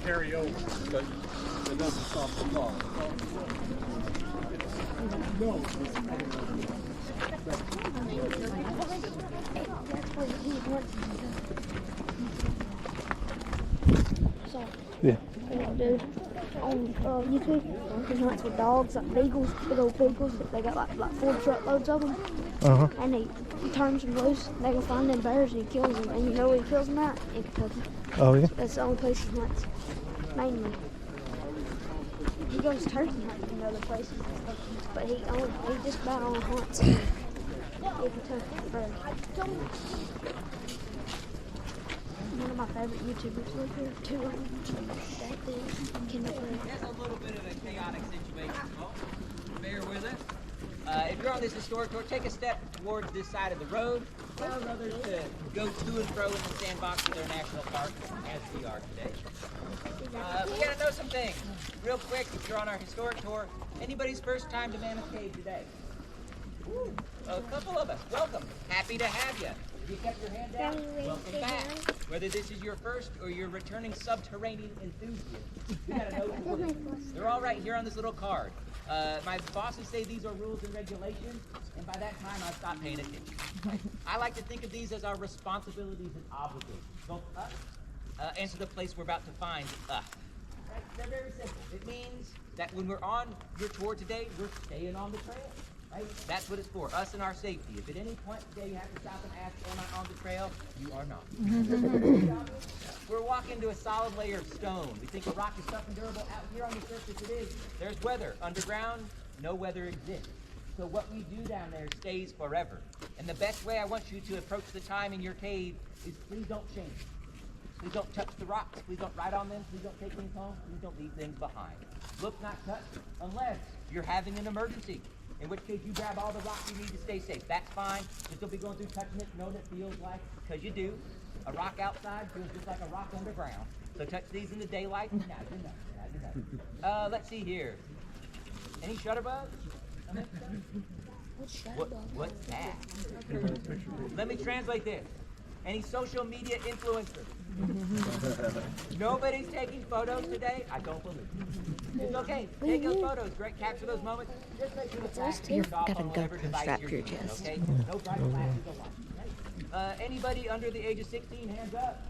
carry over, but it doesn't stop the car. No. Yeah. Dude, on YouTube, Drunken Hunts with dogs, like beagles, big old beagles. They got like 4 truckloads of them. And he turns them loose. They go find them bears and he kills them. And you know where he kills them at? In Kentucky. Oh yeah. That's the only place he hunts, mainly. He goes turkey hunting in other places and stuff, but he just about only hunts in Kentucky first. One of my favorite YouTubers live here, 2 of them. That's a little bit of a chaotic situation, folks. Bear with us. If you're on this historic tour, take a step towards this side of the road. Allow others to go to and fro in the sandbox of their national park, as we are today. We gotta know some things. Real quick, if you're on our historic tour, anybody's first time to Mammoth Cave today? Ooh, a couple of us. Welcome. Happy to have you. If you kept your hand down, welcome back. Whether this is your first or your returning subterranean enthusiast, we gotta know the rules. They're all right here on this little card. My bosses say these are rules and regulations, and by that time I stopped paying attention. I like to think of these as our responsibilities and obligations. Both us and to the place we're about to find us. Right? They're very simple. It means that when we're on your tour today, we're staying on the trail. Right? That's what it's for, us and our safety. If at any point today you have to stop and ask, am I on the trail? You are not. We're walking to a solid layer of stone. We think a rock is tough and durable. Out here on the surface it is. There's weather. Underground, no weather exists. So what we do down there stays forever. And the best way I want you to approach the time in your cave is please don't change. Please don't touch the rocks. Please don't ride on them. Please don't take things home. Please don't leave things behind. Look, not touch, unless you're having an emergency. In which case you grab all the rocks you need to stay safe. That's fine. Just don't be going through touching it, knowing it feels like, because you do. A rock outside feels just like a rock underground. So touch these in the daylight. Now you know. Let's see here. Any shutterbugs? What's that? Let me translate this. Any social media influencers? Nobody's taking photos today? I don't believe it. It's okay. Take those photos. Great. Capture those moments. Just make sure the flash is turned off on whatever device you're using, okay? No bright flashes or lights. Anybody under the age of 16, hands up.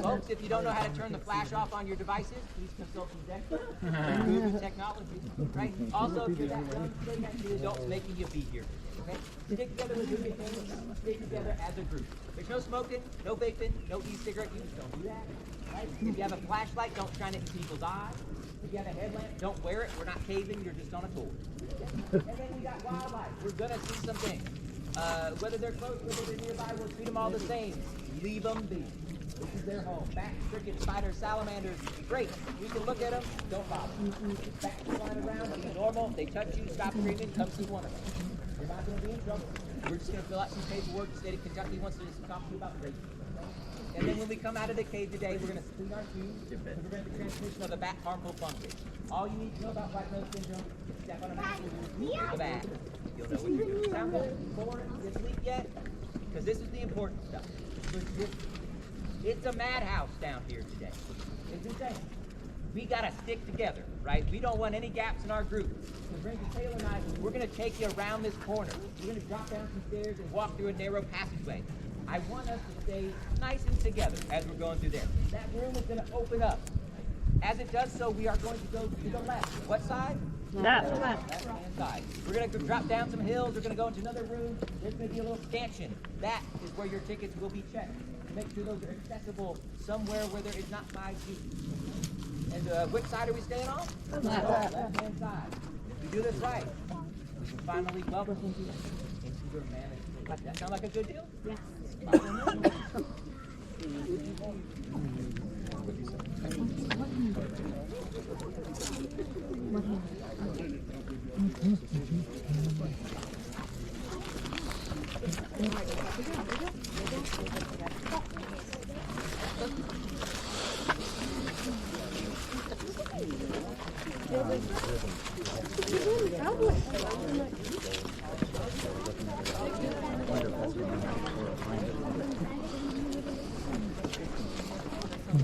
Folks, if you don't know how to turn the flash off on your devices, please consult some experts. Google technology, right? Also, if you're that young, stay back to the adults making you be here. Okay? Stick together with your things. Stick together as a group. There's no smoking, no vaping, no e-cigarette use. Don't do that. Right? If you have a flashlight, don't shine it in people's eyes. If you have a headlamp, don't wear it. We're not caving. You're just on a tour. And then we got wildlife. We're gonna see some things. Whether they're close, whether they're nearby, we'll treat them all the same. Leave them be. This is their home. Bats, crickets, spiders, salamanders. Great. We can look at them. Don't bother. Bats flying around. Be normal. They touch you. Stop screaming. Come see one of them. You're not going to be in trouble. We're just going to fill out some paperwork. The state of Kentucky wants to talk to you about race. And then when we come out of the cave today, we're going to clean our shoes to prevent the transmission of the bat harmful fungus. All you need to know about white nose syndrome is step on a bat with the bat. You'll know what you're doing. Sound good? Did you sleep yet? Because this is the important stuff. It's a madhouse down here today. It's insane. We gotta stick together, right? We don't want any gaps in our group. So Brandon Taylor and I, we're gonna take you around this corner. We're gonna drop down some stairs and walk through a narrow passageway. I want us to stay nice and together as we're going through there. That room is gonna open up. As it does so, we are going to go to the left. What side? Left. Left-hand side. We're going to drop down some hills. We're going to go into another room. There's going to be a little stanchion. That is where your tickets will be checked. Make sure those are accessible somewhere where there is not 5G. And which side are we staying on? Left-hand side. If we do this right, we can finally welcome you into your Mammoth Pit. That sound like a good deal? Yes.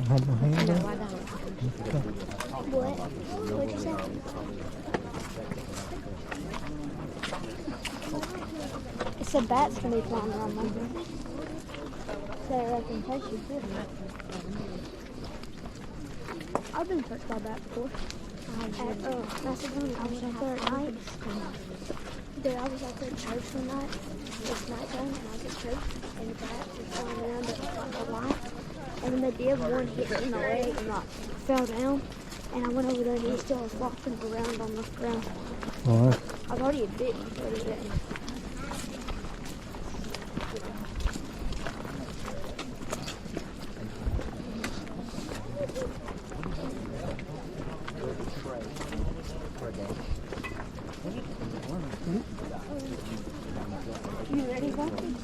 Hold my hand up. What? What'd you say? It said bats can be flying around my room. So I can take you too. I've been touched by bats before. At Macedonia, I was out there at night. Dude, I was out there at church one night. It's nighttime, and I was at church, and the bats were flying around at the light. And when they did, one hit me in the leg and like fell down. And I went over there, and he still was flopping around on the ground. All right. I thought he had bit me, but he didn't. You ready, Bucky?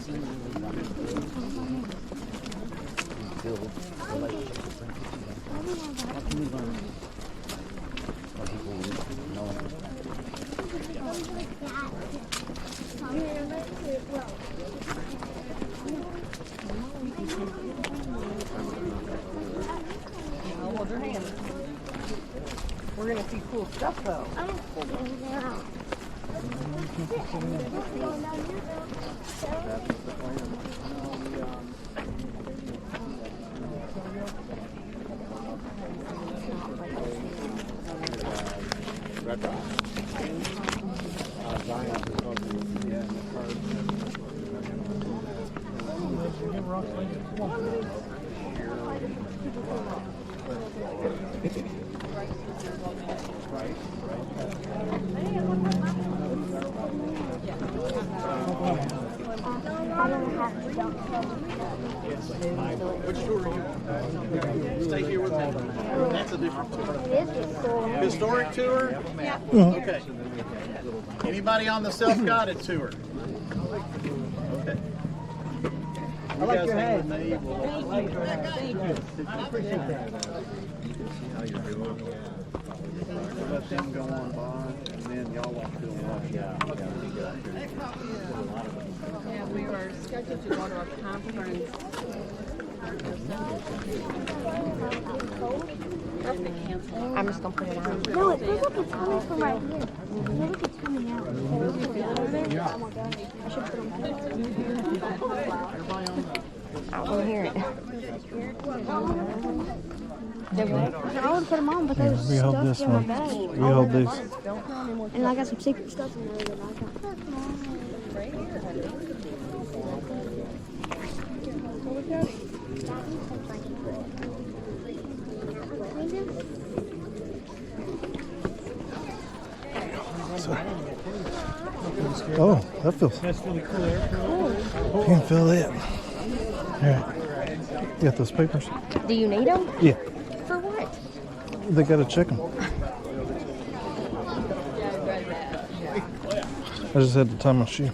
Hold your hand. We're gonna see cool stuff though. I don't think it's Which tour are you? Stay here with me. That's a different tour. It is getting cool. Historic tour? Yeah. Okay. Anybody on the self-guided tour? Okay. I like your head. Thank you. Thank you. I appreciate that. See how you're doing. Let them go on by, and then y'all walk through and watch. Yeah, we were scheduled to go to a conference. I'm just gonna put it on. No, it feels like it's coming from right here. It feels like it's coming out. Oh my gosh. I should put them I don't hear it. I would put them on, but they were We hold this stuck in my one. bag. We hold this. And I got some secret stuff in there that I got. Oh, that feels. That's really cool. You can feel that. Here. You got those papers? Do you need them? Yeah. For what? They got to check them. I just had to tie my shoe.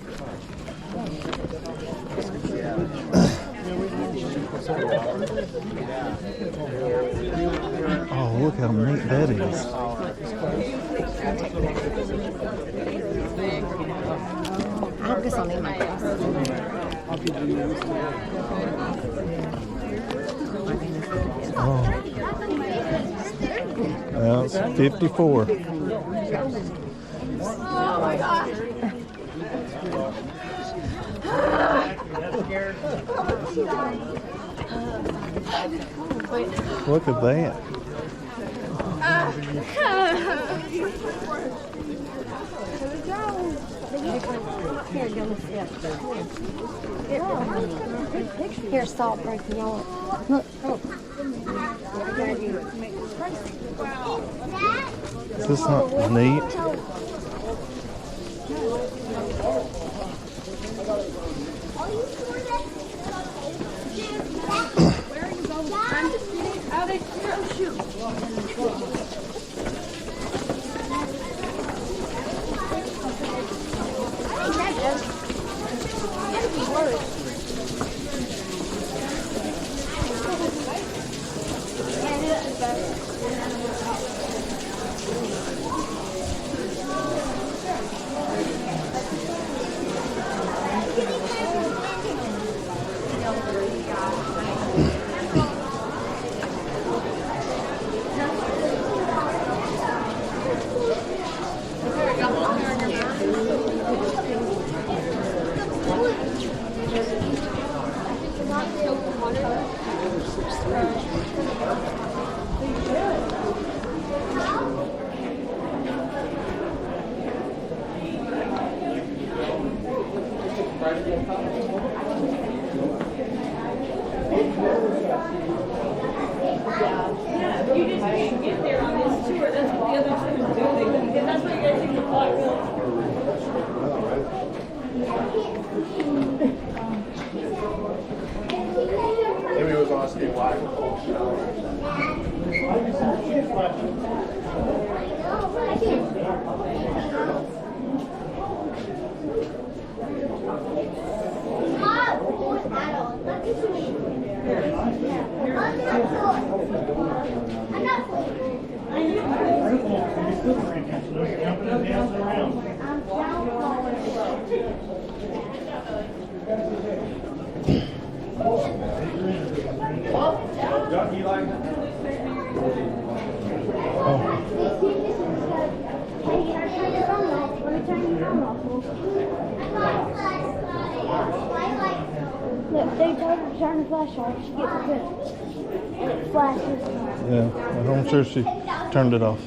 Oh, look how neat that is. I guess I'll need my glasses. Oh. That's 54. Oh my God. Look at that. Here, go with it. Here, salt breaking y'all. Look, look. Is this not neat? Look, they told her to turn the flash off. She gets the pit. And it flashes. Yeah, I'm sure she turned it off.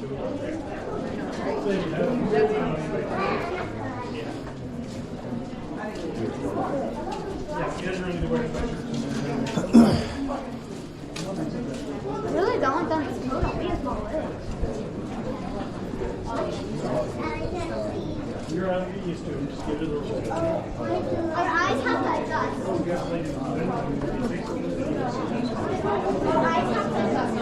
Really, the only thing that's cold on me is my legs. You're out of get used to it. Just give it a little. Our eyes have like dust. Our eyes have like dust.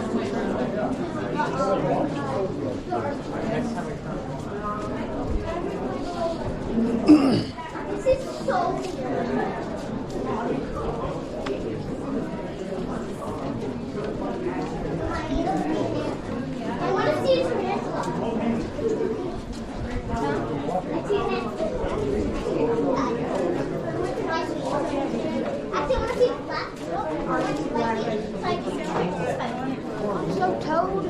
This is so weird. I want to see a tarantula. So toad.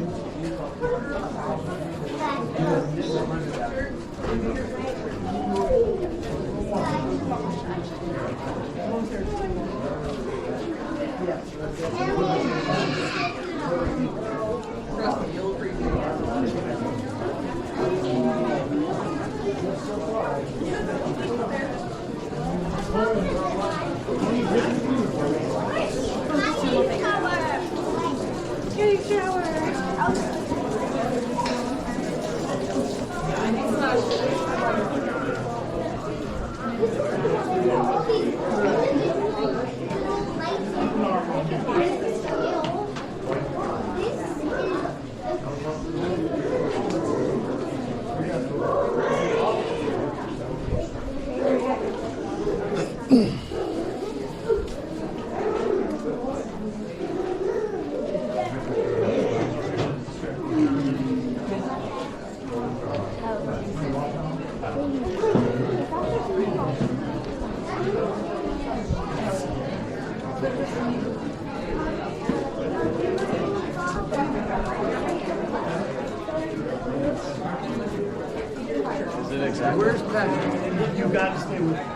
Where's Patrick? You got to stay with him.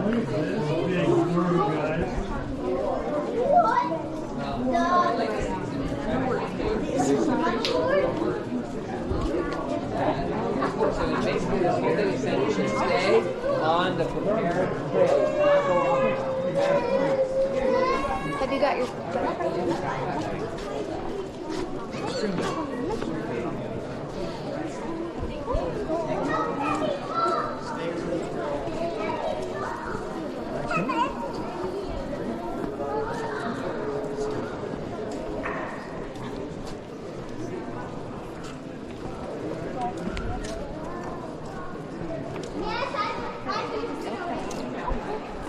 Look at this big bird, guys. So basically, this whole thing is saying you should stay on the prepared trail. Have you got your...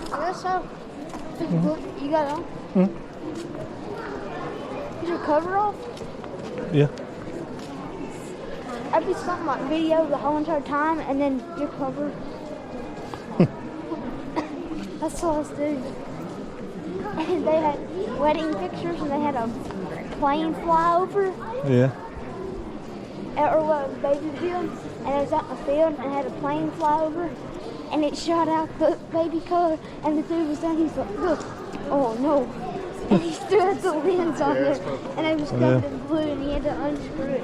I guess so. You got it on? Is your cover off? Yeah. I'd be something like video the whole entire time and then your cover. That's all I was doing. And they had wedding pictures and they had a plane fly over. Yeah. Or what, a baby field. And it was out in the field and it had a plane fly over. And it shot out the baby color. And the dude was done. He's like, look, oh no. And he still had the lens on there. And it was covered in blue and he had to unscrew it.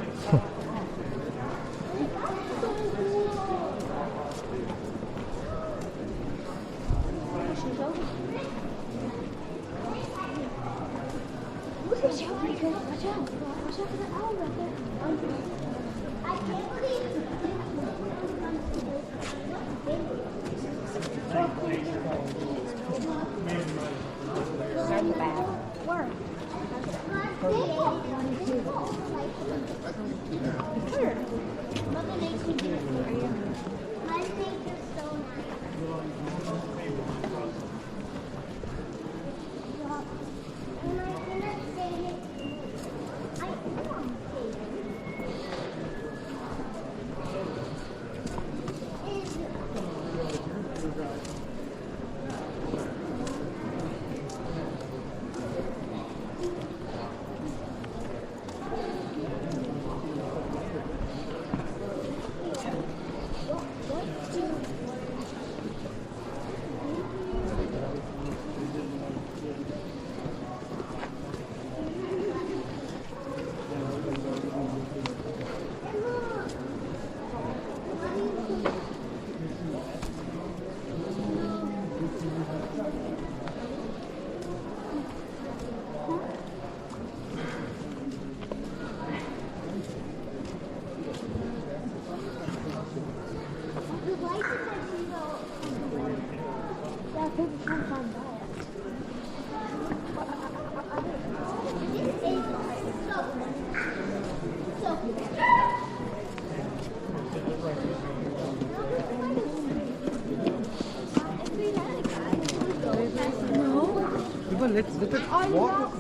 Watch out, pretty good. Watch out. Watch out for the owl right there. I can't believe it. Mother Nature did it for you. Mother Nature's so nice. And I cannot say it. I want to say yeah, people sometimes buy it. This is so Let's walk.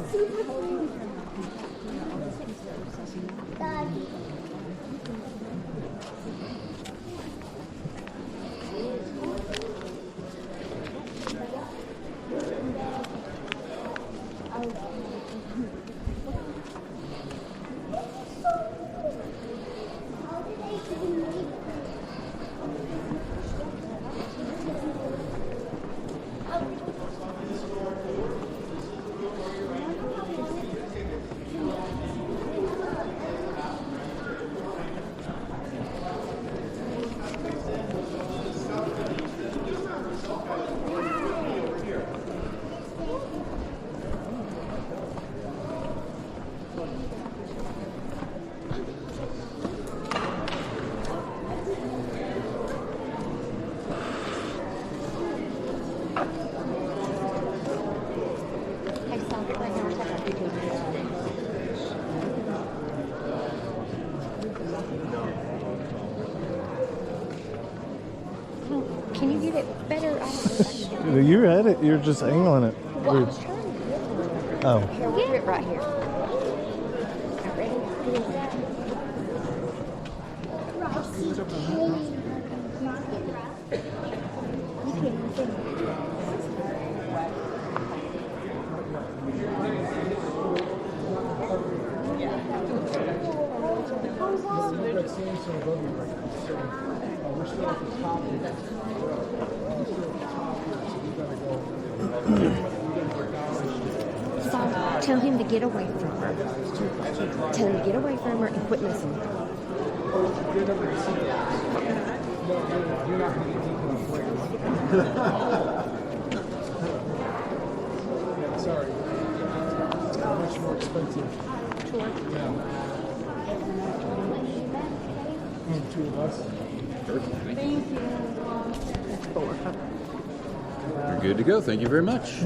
Daddy. Can you get it better? You're at it. You're just angling it. Well, I was trying to get it. Oh. Here, we'll do it right here. So tell him to get away from her. Tell him to get away from her and quit listening. Sorry. It's much more expensive. Yeah. Two of us. You're good to go. Thank you very much.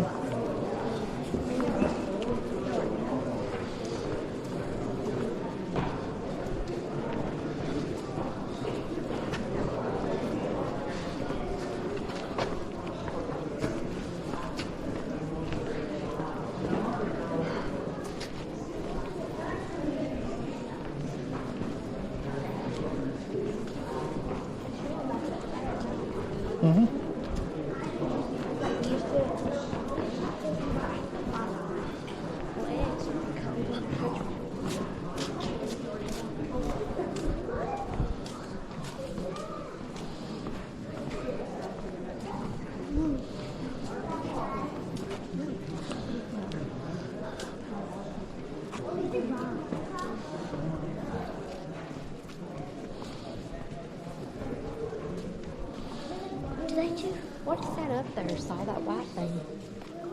What's that up there? Saw that white thing.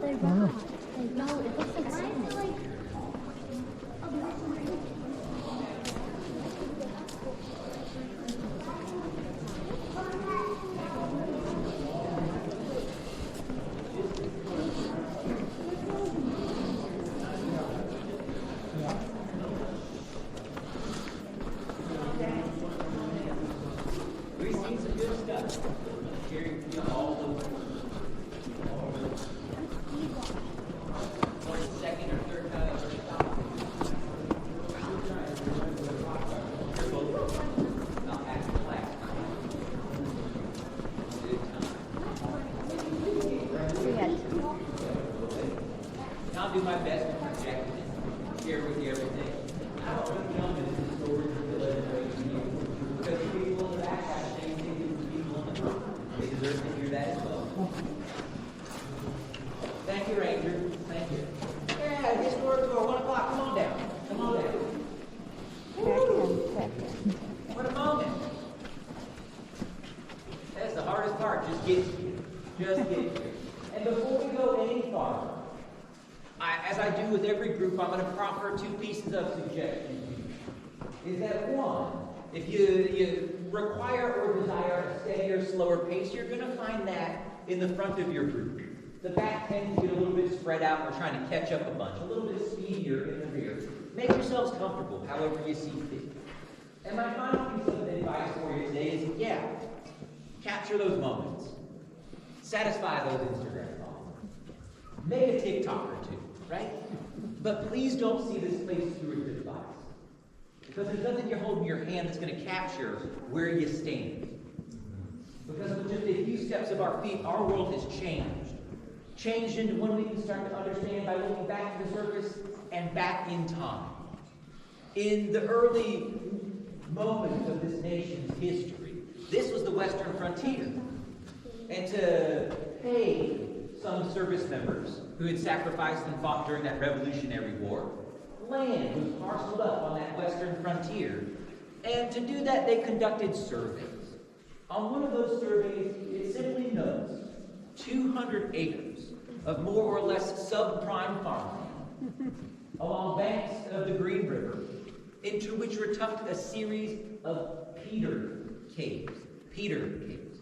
They're rock. No, it looks like sand. do my best to project and share with you everything. I don't want to jump into the stories of the legendary because the people in the back have the same thing as the people in the front. They deserve to hear that as well. Thank you, Ranger. Thank you. Yeah, this door's door, 1 o'clock. Come on down. Come on down. What a moment. That's the hardest part. Just get here. Just get here. And before we go any farther, as I do with every group, I'm going to proffer 2 pieces of suggestions to you. Is that one, if you require or desire a steadier, slower pace, you're going to find that in the front of your group. The back tends to get a little bit spread out. We're trying to catch up a bunch. A little bit speedier in the rear. Make yourselves comfortable, however you see fit. And my final piece of advice for you today is, capture those moments. Satisfy those Instagram followers. Make a TikTok or 2, right? But please don't see this place through a device. Because there's nothing you're holding in your hand that's going to capture where you stand. Because with just a few steps of our feet, our world has changed. Changed into one we can start to understand by looking back to the surface and back in time. In the early moments of this nation's history, this was the western frontier. And to pay some service members who had sacrificed and fought during that Revolutionary War, land was parceled up on that western frontier. And to do that, they conducted surveys. On one of those surveys, it simply notes 200 acres of more or less subprime farmland along banks of the Green River, into which were tucked a series of Peter caves. Peter caves.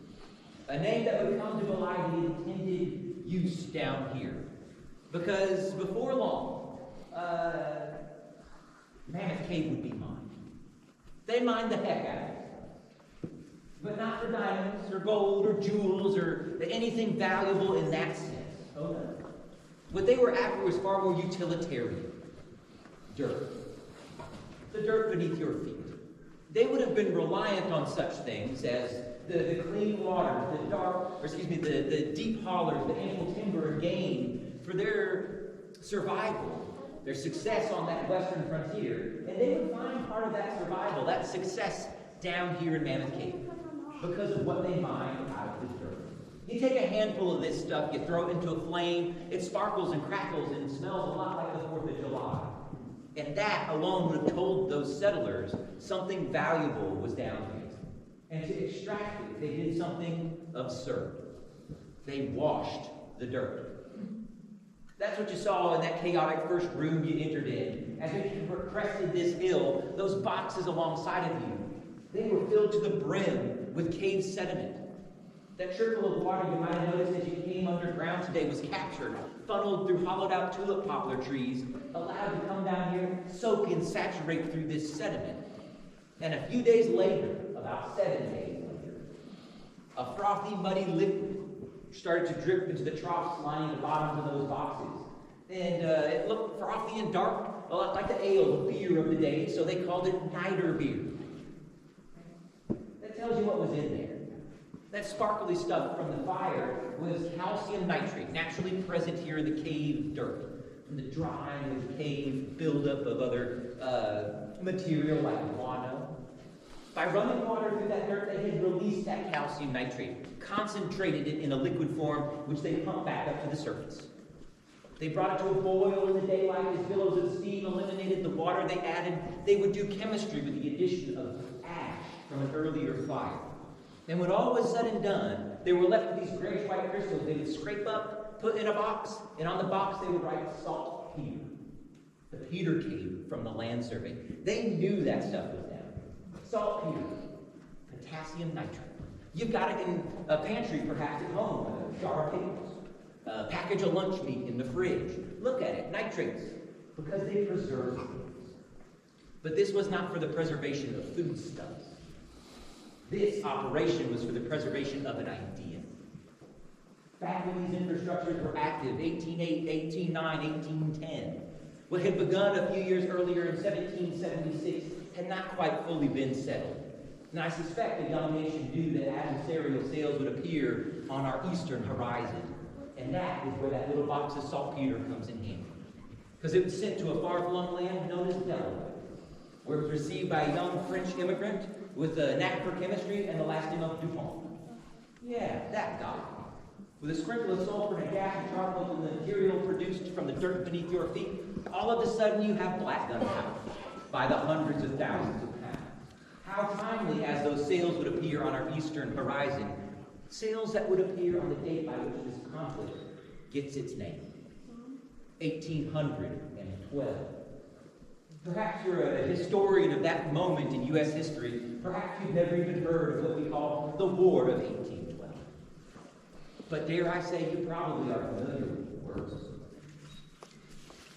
A name that would come to belie the intended use down here. Because before long, Mammoth Cave would be mined. They mined the heck out of it. But not for diamonds, or gold, or jewels, or anything valuable in that sense. Oh no. What they were after was far more utilitarian. Dirt. The dirt beneath your feet. They would have been reliant on such things as the clean water, the deep hollers, the ample timber and game for their survival, their success on that western frontier. And they would find part of that survival, that success down here in Mammoth Cave because of what they mined out of this dirt. You take a handful of this stuff, you throw it into a flame, it sparkles and crackles and smells a lot like the 4th of July. And that alone would have told those settlers something valuable was down here. And to extract it, they did something absurd. They washed the dirt. That's what you saw in that chaotic first room you entered in. As you crested this hill, those boxes alongside of you, they were filled to the brim with cave sediment. That trickle of water you might have noticed as you came underground today was captured, funneled through hollowed-out tulip poplar trees, allowed to come down here, soak and saturate through this sediment. And a few days later, about 7 days later, a frothy, muddy liquid started to drip into the troughs lining the bottoms of those boxes. And it looked frothy and dark, a lot like the ale, the beer of the day, so they called it niter beer. That tells you what was in there. That sparkly stuff from the fire was calcium nitrate, naturally present here in the cave dirt. From the drying of the cave buildup of other material like guano. By running water through that dirt, they had released that calcium nitrate, concentrated it in a liquid form, which they pumped back up to the surface. They brought it to a boil in the daylight as billows of steam eliminated the water they added. They would do chemistry with the addition of ash from an earlier fire. And when all was said and done, they were left with these grayish-white crystals they would scrape up, put in a box, and on the box they would write Salt Peter. The Peter Cave from the land survey. They knew that stuff was down. Saltpeter, potassium nitrate. You've got it in a pantry, perhaps at home, a jar of pickles, a package of lunch meat in the fridge. Look at it, nitrates, because they preserve things. But this was not for the preservation of foodstuffs. This operation was for the preservation of an idea. Back when these infrastructures were active, 1808, 1809, 1810, what had begun a few years earlier in 1776 had not quite fully been settled. And I suspect the young nation knew that adversarial sails would appear on our eastern horizon. And that is where that little box of saltpeter comes in handy. because it was sent to a far-flung land known as Delaware, where it was received by a young French immigrant with a knack for chemistry and the last name of Dupont. Yeah, that guy. With a sprinkle of sulfur and a dash of charcoal and the material produced from the dirt beneath your feet, all of a sudden you have black gunpowder by the hundreds of thousands of pounds. How timely as those sails would appear on our eastern horizon, sails that would appear on the date by which this conflict gets its name. 1812. Perhaps you're a historian of that moment in U.S. history. Perhaps you've never even heard of what we call the War of 1812. But dare I say, you probably are familiar with the words.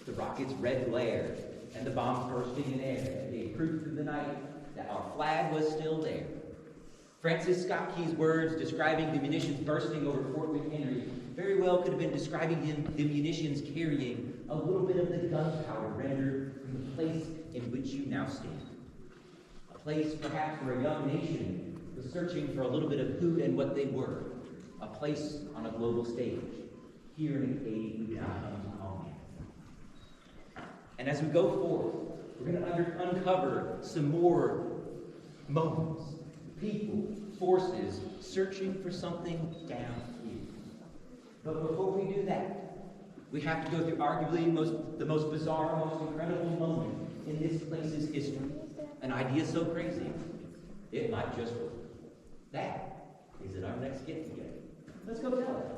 The rocket's red glare and the bombs bursting in air gave proof through the night that our flag was still there. Francis Scott Key's words describing the munitions bursting over Fort McHenry very well could have been describing the munitions carrying a little bit of the gunpowder rendered from the place in which you now stand. A place perhaps where a young nation was searching for a little bit of who and what they were. A place on a global stage, here in a cave we now come to home. And as we go forward, we're going to uncover some more moments, people, forces, searching for something down here. But before we do that, we have to go through arguably the most bizarre, most incredible moment in this place's history. An idea so crazy, it might just work. That is at our next get-together. Let's go tell it.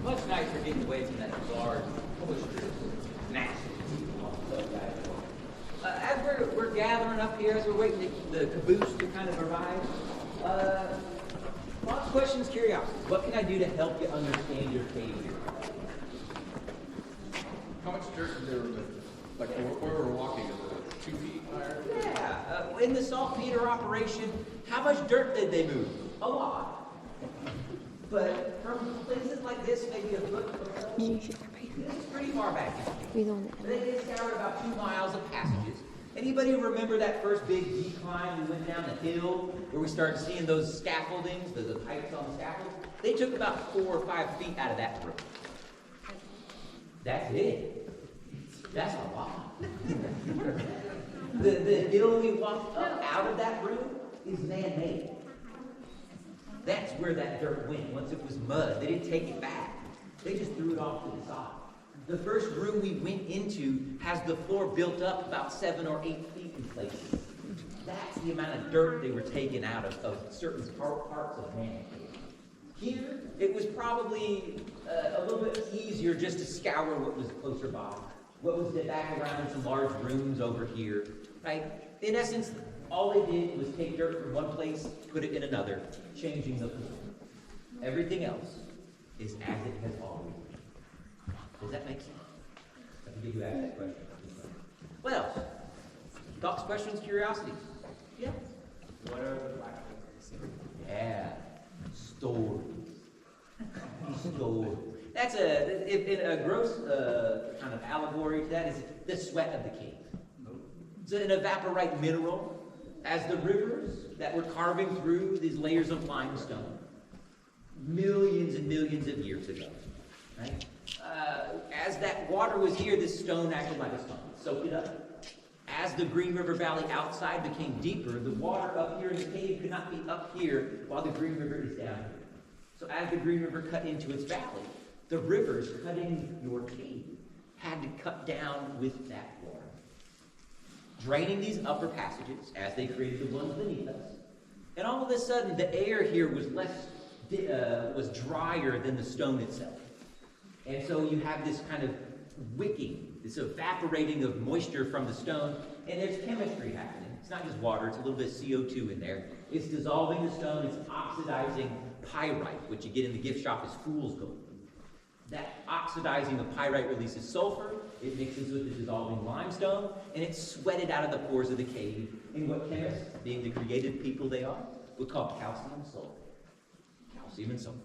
Much nicer getting away from that large, boisterous, nasty. As we're gathering up here, as we're waiting the caboose to kind of arrive, lots of questions, curiosities. What can I do to help you understand your cave here? How much dirt is there? Like where we're walking, is it 2 feet higher? Yeah, in the saltpeter operation, how much dirt did they move? A lot. But from places like this, maybe a foot or so, this is pretty far back. They scoured about 2 miles of passages. Anybody remember that first big decline we went down the hill where we started seeing those scaffoldings, the pipes on the scaffolds? They took about 4 or 5 feet out of that room. That's it. That's a lot. the hill we walked up out of that room is man-made. That's where that dirt went once it was mud. They didn't take it back. They just threw it off to the side. The first room we went into has the floor built up about 7 or 8 feet in places. That's the amount of dirt they were taking out of certain parts of man. Here, it was probably a little bit easier just to scour what was closer by. What was back around in some large rooms over here, right? In essence, all they did was take dirt from one place, put it in another, changing the floor. Everything else is as it has always been. Does that make sense? I think you asked that question. What else? Thoughts, questions, curiosities? Yeah. What are the black holes? Yeah. Stories. Stories. That's a gross kind of allegory to that is the sweat of the king. It's an evaporite mineral. As the rivers that were carving through these layers of limestone millions and millions of years ago, right? As that water was here, this stone acted like a stone, soaked it up. As the Green River Valley outside became deeper, the water up here in the cave could not be up here while the Green River is down here. So as the Green River cut into its valley, the rivers cutting your cave had to cut down with that water, draining these upper passages as they created the ones beneath us. And all of a sudden, the air here was was drier than the stone itself. And so you have this kind of wicking, this evaporating of moisture from the stone, and there's chemistry happening. It's not just water, it's a little bit of CO2 in there. It's dissolving the stone, it's oxidizing pyrite, which you get in the gift shop as fool's gold. That oxidizing of pyrite releases sulfur, it mixes with the dissolving limestone, and it's sweated out of the pores of the cave in what chemists, being the creative people they are, would call calcium sulfate. Calcium and sulfur.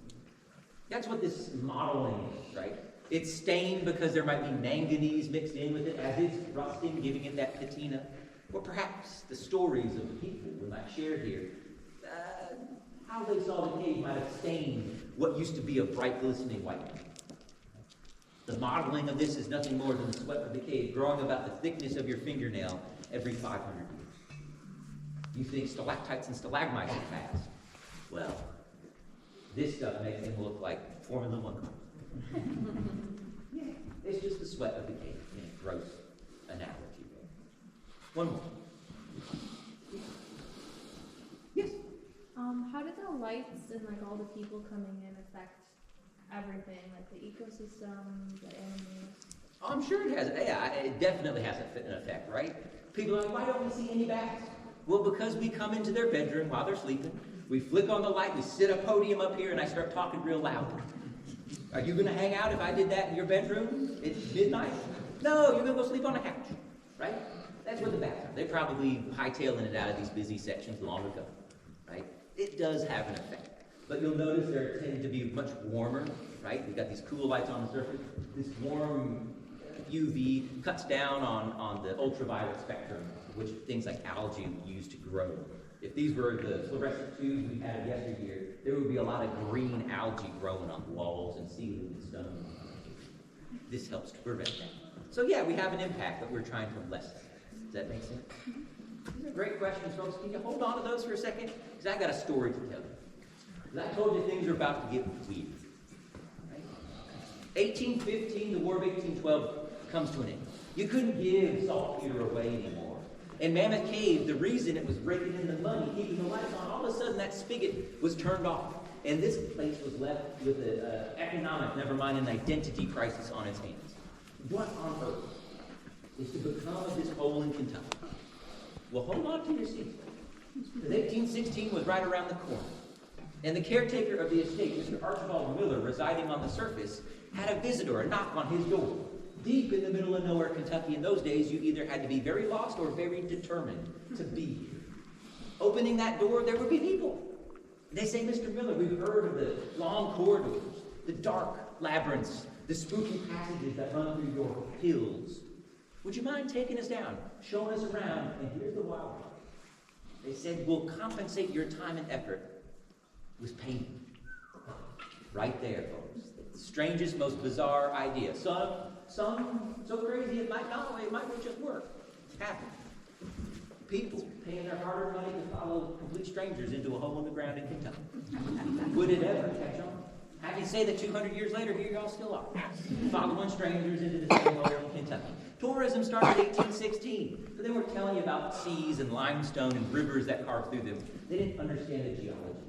That's what this modeling is, right? It's stained because there might be manganese mixed in with it as it's rusting, giving it that patina. Or perhaps the stories of the people we might share here, how they saw the cave might have stained what used to be a bright, glistening white. The modeling of this is nothing more than the sweat of the cave, growing about the thickness of your fingernail every 500 years. You think stalactites and stalagmites are fast. Well, this stuff makes them look like Formula 1 cars. Yeah, it's just the sweat of the cave in a gross analogy. One more. Yes. How did the lights and like all the people coming in affect everything, like the ecosystem, the animals? I'm sure it has. Yeah, it definitely has an effect, right? People are like, why don't we see any bats? Well, because we come into their bedroom while they're sleeping, we flick on the light, we sit a podium up here, and I start talking real loud. Are you going to hang out if I did that in your bedroom at midnight? No, you're going to go sleep on the couch, right? That's what the bats are. They're probably hightailing it out of these busy sections long ago, right? It does have an effect. But you'll notice they tend to be much warmer, right? We've got these cool lights on the surface. This warm UV cuts down on the ultraviolet spectrum, which things like algae use to grow. If these were the fluorescent tubes we had yesteryear, there would be a lot of green algae growing on walls and ceiling and stone. This helps to prevent that. So yeah, we have an impact, but we're trying to lessen. Does that make sense? These are great questions, folks. Can you hold on to those for a second? Because I've got a story to tell you. Because I told you things are about to get weird. Right? 1815, the War of 1812 comes to an end. You couldn't give saltpeter away anymore. In Mammoth Cave, the reason it was raking in the money, keeping the lights on, all of a sudden that spigot was turned off. And this place was left with an economic, never mind an identity crisis on its hands. What on earth is to become this hole in Kentucky? Well, hold on to your seats. Because 1816 was right around the corner. And the caretaker of the estate, Mr. Archibald Miller, residing on the surface, had a visitor, a knock on his door. Deep in the middle of nowhere, Kentucky, in those days, you either had to be very lost or very determined to be here. Opening that door, there would be people. They say, Mr. Miller, we've heard of the long corridors, the dark labyrinths, the spooky passages that run through your hills. Would you mind taking us down, showing us around, and here's the wild part. They said, we'll compensate your time and effort with payment. Right there, folks. The strangest, most bizarre idea. Some so crazy it might not, it might just work. It's happened. People paying their hard-earned money to follow complete strangers into a hole in the ground in Kentucky. Would it ever catch on? How can you say that 200 years later, here y'all still are, following strangers into the same hole in Kentucky? Tourism started in 1816, but they weren't telling you about seas and limestone and rivers that carved through them. They didn't understand the geology.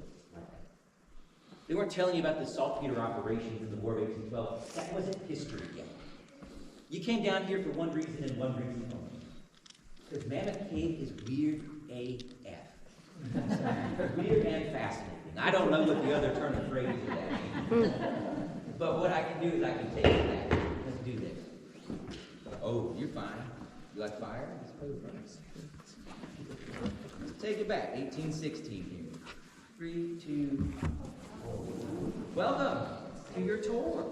They weren't telling you about the saltpeter operations in the War of 1812. That wasn't history yet. You came down here for one reason and one reason only. Because Mammoth Cave is weird AF. Weird and fascinating. I don't know what the other turn of phrase of that means. But what I can do is I can take it back. Let's do this. Oh, you're fine. You like fire? Let's take it back. 1816 here. 3, 2, 4. Welcome to your tour.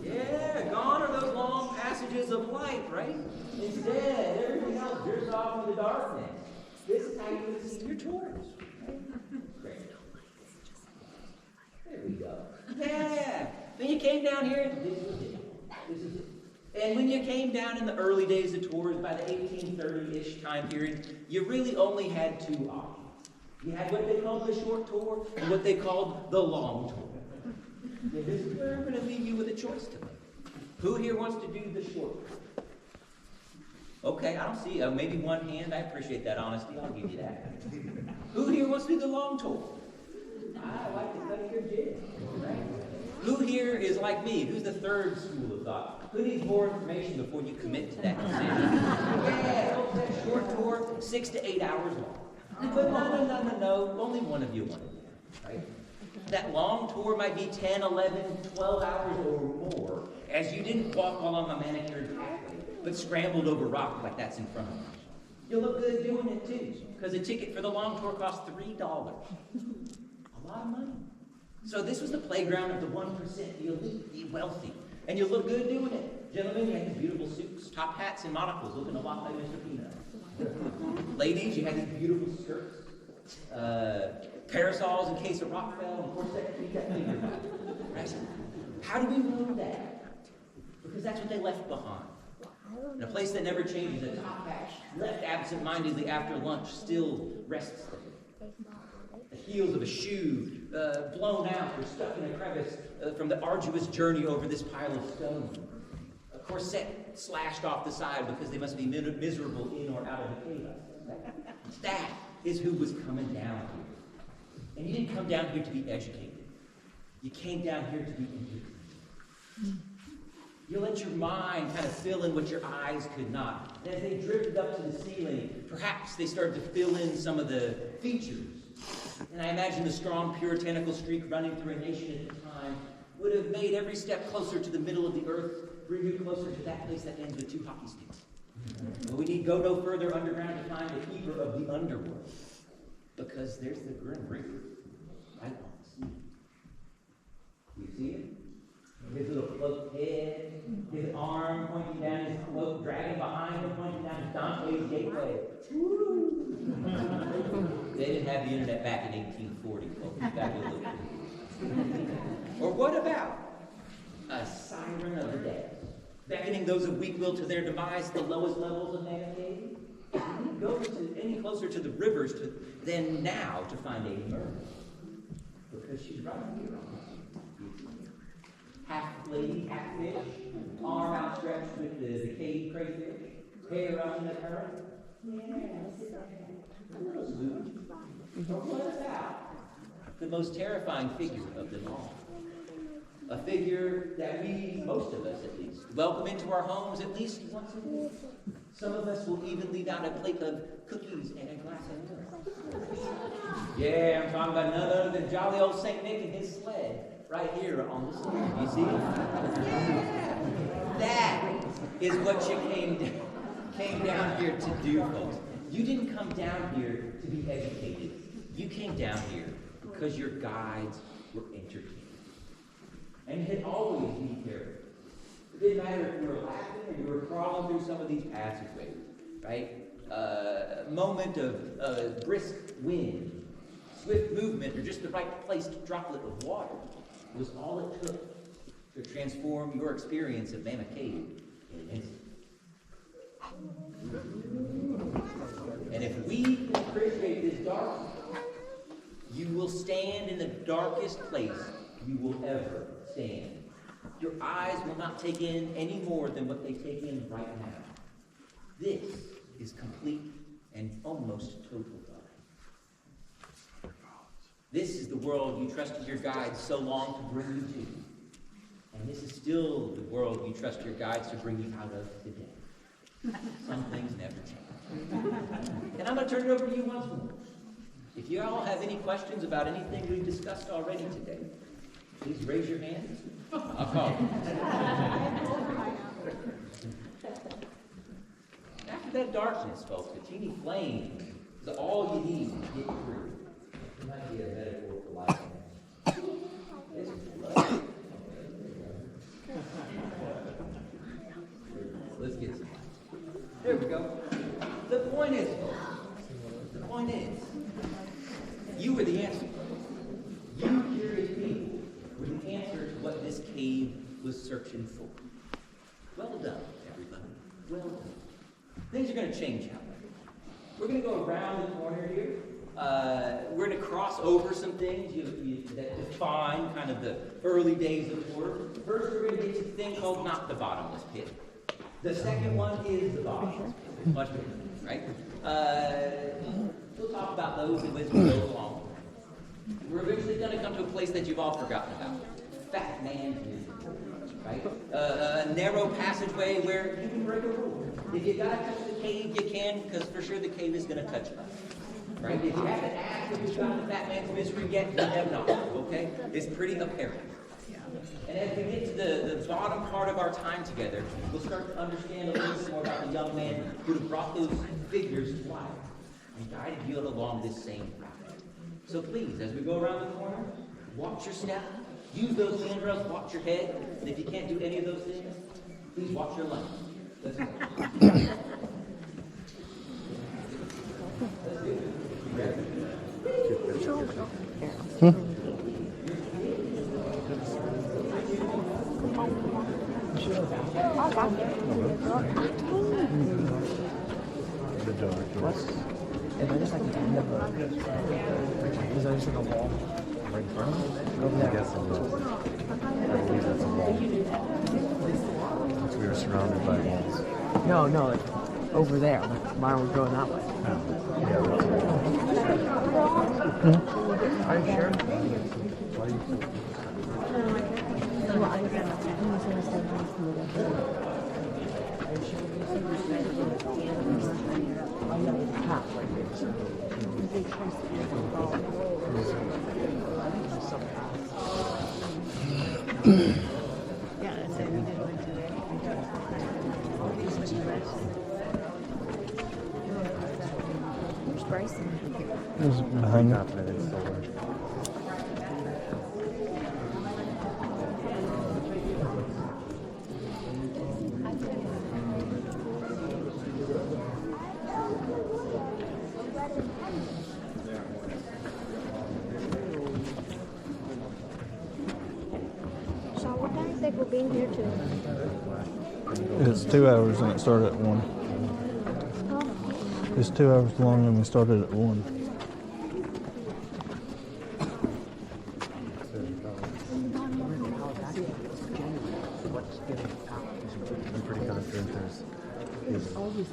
Yeah, gone are those long passages of light, right? Instead, everything else drifts off into the darkness. This is how you would see your tours. Right? Great. There we go. Yeah. When you came down here, this was it. This is it. And when you came down in the early days of tours, by the 1830-ish time period, you really only had two options. You had what they called the short tour and what they called the long tour. Yeah, this is where I'm going to leave you with a choice to make. Who here wants to do the short tour? Okay, I don't see, maybe one hand. I appreciate that honesty. I'll give you that. Who here wants to do the long tour? I like to study your jig, right? Who here is like me? Who's the third school of thought? Who needs more information before you commit to that decision? Yeah, folks, that short tour, 6 to 8 hours long. But no. Only one of you wanted that, right? That long tour might be 10, 11, 12 hours or more, as you didn't walk along a manicured pathway, but scrambled over rock like that's in front of you. You'll look good doing it too, because a ticket for the long tour costs $3. A lot of money. So this was the playground of the 1%, the elite, the wealthy. And you look good doing it. Gentlemen, you had these beautiful suits, top hats, and monocles looking a lot like Mr. Peanut. Ladies, you had these beautiful skirts, parasols in case a rock fell, and of course that keep that figure right? How do we know that? Because that's what they left behind. In a place that never changes, a top hat left absent-mindedly after lunch still rests there. The heels of a shoe blown out or stuck in a crevice from the arduous journey over this pile of stone. A corset slashed off the side because they must be miserable in or out of the cave. That is who was coming down here. And you didn't come down here to be educated. You came down here to be entertained. You let your mind kind of fill in what your eyes could not. And as they drifted up to the ceiling, perhaps they started to fill in some of the features. And I imagine the strong puritanical streak running through a nation at the time would have made every step closer to the middle of the earth, bring you closer to that place that ends with 2 hockey sticks. But we need go no further underground to find the keeper of the underworld. Because there's the Grim Reaper right on the scene. You see it? His little cloaked head, his arm pointing down his cloak, dragon behind him pointing down Dante's gateway. They didn't have the internet back in 1840, folks. Back a little bit. Or what about a siren of the dead, beckoning those of weak will to their demise, the lowest levels of Mammoth Dome? You go any closer to the rivers than now to find a mermaid, because she's right here on us. Half lady, half fish, arm outstretched with the cave crayfish, hair running the current. What about the most terrifying figure of them all? A figure that we, most of us at least, welcome into our homes at least once a week. Some of us will even leave out a plate of cookies and a glass of milk. Yeah, I'm talking about none other than jolly old St. Nick and his sled right here on the sled. You see? That is what you came down here to do, folks. You didn't come down here to be educated. You came down here because your guides were entertained. And you had always be careful. It didn't matter if you were laughing or you were crawling through some of these passageways, right? A moment of brisk wind, swift movement, or just the right placed droplet of water was all it took to transform your experience of Mammoth Cave in an instant. And if we appreciate this dark, you will stand in the darkest place you will ever stand. Your eyes will not take in any more than what they take in right now. This is complete and almost total dark. This is the world you trusted your guides so long to bring you to. And this is still the world you trust your guides to bring you out of today. Some things never change. And I'm going to turn it over to you once more. If you all have any questions about anything we've discussed already today, please raise your hand. I'll call you. After that darkness, folks, a teeny flame is all you need to get through. It might be a metaphor for life. This is love. Let's get some light. There we go. The point is, folks, you were the answer. You curious people were the answer to what this cave was searching for. Well done, everybody. Well done. Things are going to change, however. We're going to go around the corner here. We're going to cross over some things that define kind of the early days of work. First, we're going to get to the thing called not the bottomless pit. The second one is the bottomless pit. Much better, right? We'll talk about those as we go along. We're eventually going to come to a place that you've all forgotten about. Fat Man Misery, right? A narrow passageway where you can break a rule. If you got to touch the cave, you can, because for sure the cave is going to touch you. Right? If you haven't asked if you've got the Fat Man's Misery yet, you have not, okay? It's pretty apparent. And as we get to the bottom part of our time together, we'll start to understand a little bit more about the young man who brought those figures to life and guided you along this same path. So please, as we go around the corner, watch your step, use those handrails, watch your head, and if you can't do any of those things, please watch your lungs. Let's go. Let's do it. You ready? The darkness. If I just like to end up is there just like a wall right in front of me? I guess it will. I believe that's a wall. Once we were surrounded by walls. No, like over there. Like mine was going that way. Yeah, that's Are you sure? Where's Bryson? It's behind you. Confident it's still there. So what time do you think we'll be in here too? It's 2 hours and it started at 1. It's 2 hours long and we started at 1. I'm pretty confident there's all these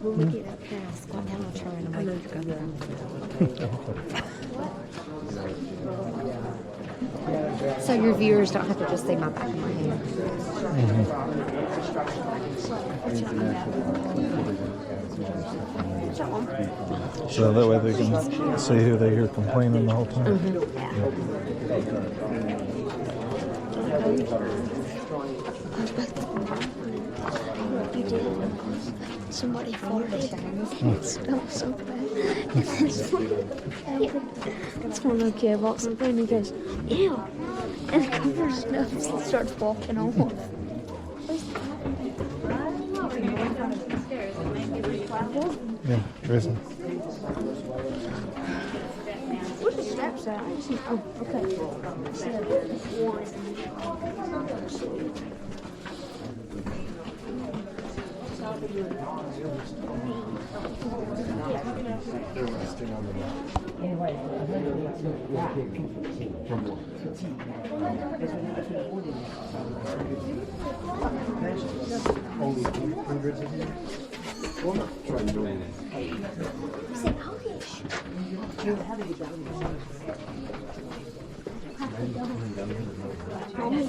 When we get up here, I'll squat down, I'll try and wait for you to go down. So your viewers don't have to just see my back of my head. So that way they can see who they hear complaining the whole time. You did. Somebody farted. It smelled so bad. It's one of the kid walks up and he goes, ew. And the cover snuffs and starts walking off. Yeah, Grayson. Where's the steps at? I see. Oh, okay. Only 200s in here? Well, not trying to do anything.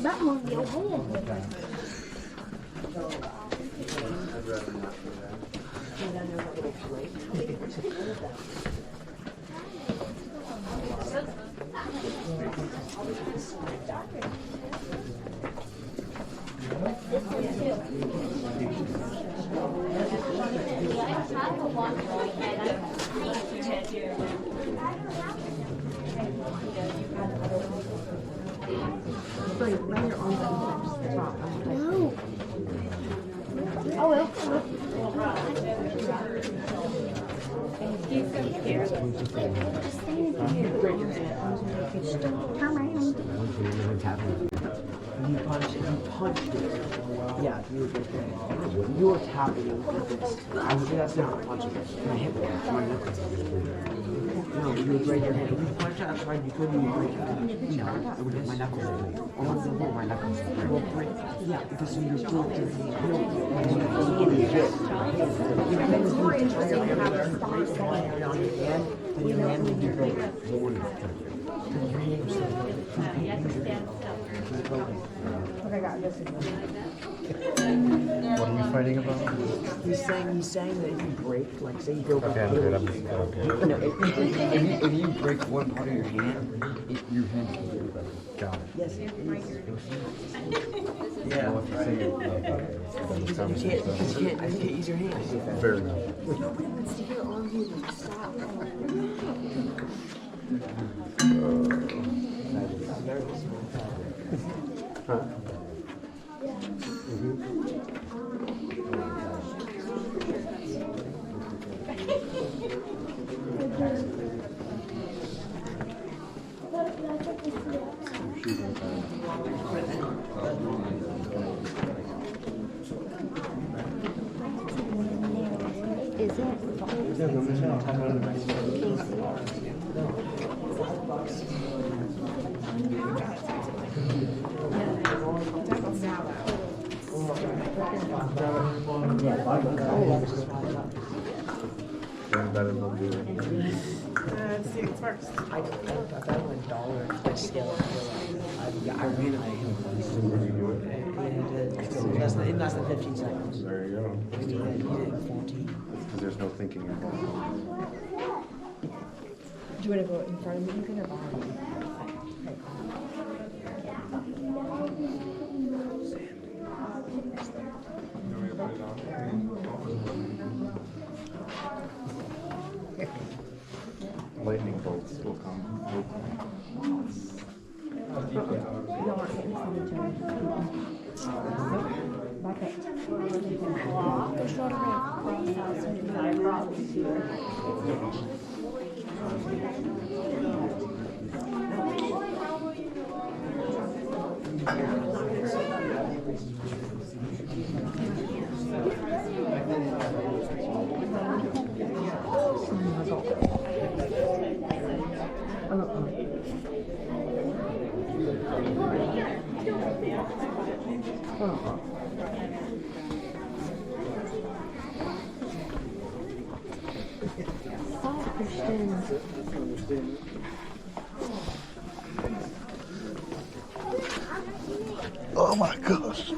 That one go ahead. I'd rather not do that. No. Oh well. Turn around. You punched it. Yeah, you were good. You were tapping it with this. That's not punching it. My hip was my knuckles. No, you would break your hand. If you punch it, that's fine. You couldn't even break your hand. No, it would hit my knuckles. All of them hit my knuckles. Well, break. Yeah, because when you broke your hand, your hand would be broken. What are we fighting about? He's saying that if you break, like say you broke Okay, I'm good. I'm good. No, if you break one part of your hand, your hand can be everybody. Got it. Yes. Yeah. Well, if you say You can't use your hand. fair enough. Nobody wants to hear arguing. Stop. It's first. I got $1 by scale. I ran it by him once. In less than 15 seconds. There you go. He did 14. Because there's no thinking involved. Do you want to go in front of me or behind me? Lightning bolts will come. Oh my gosh.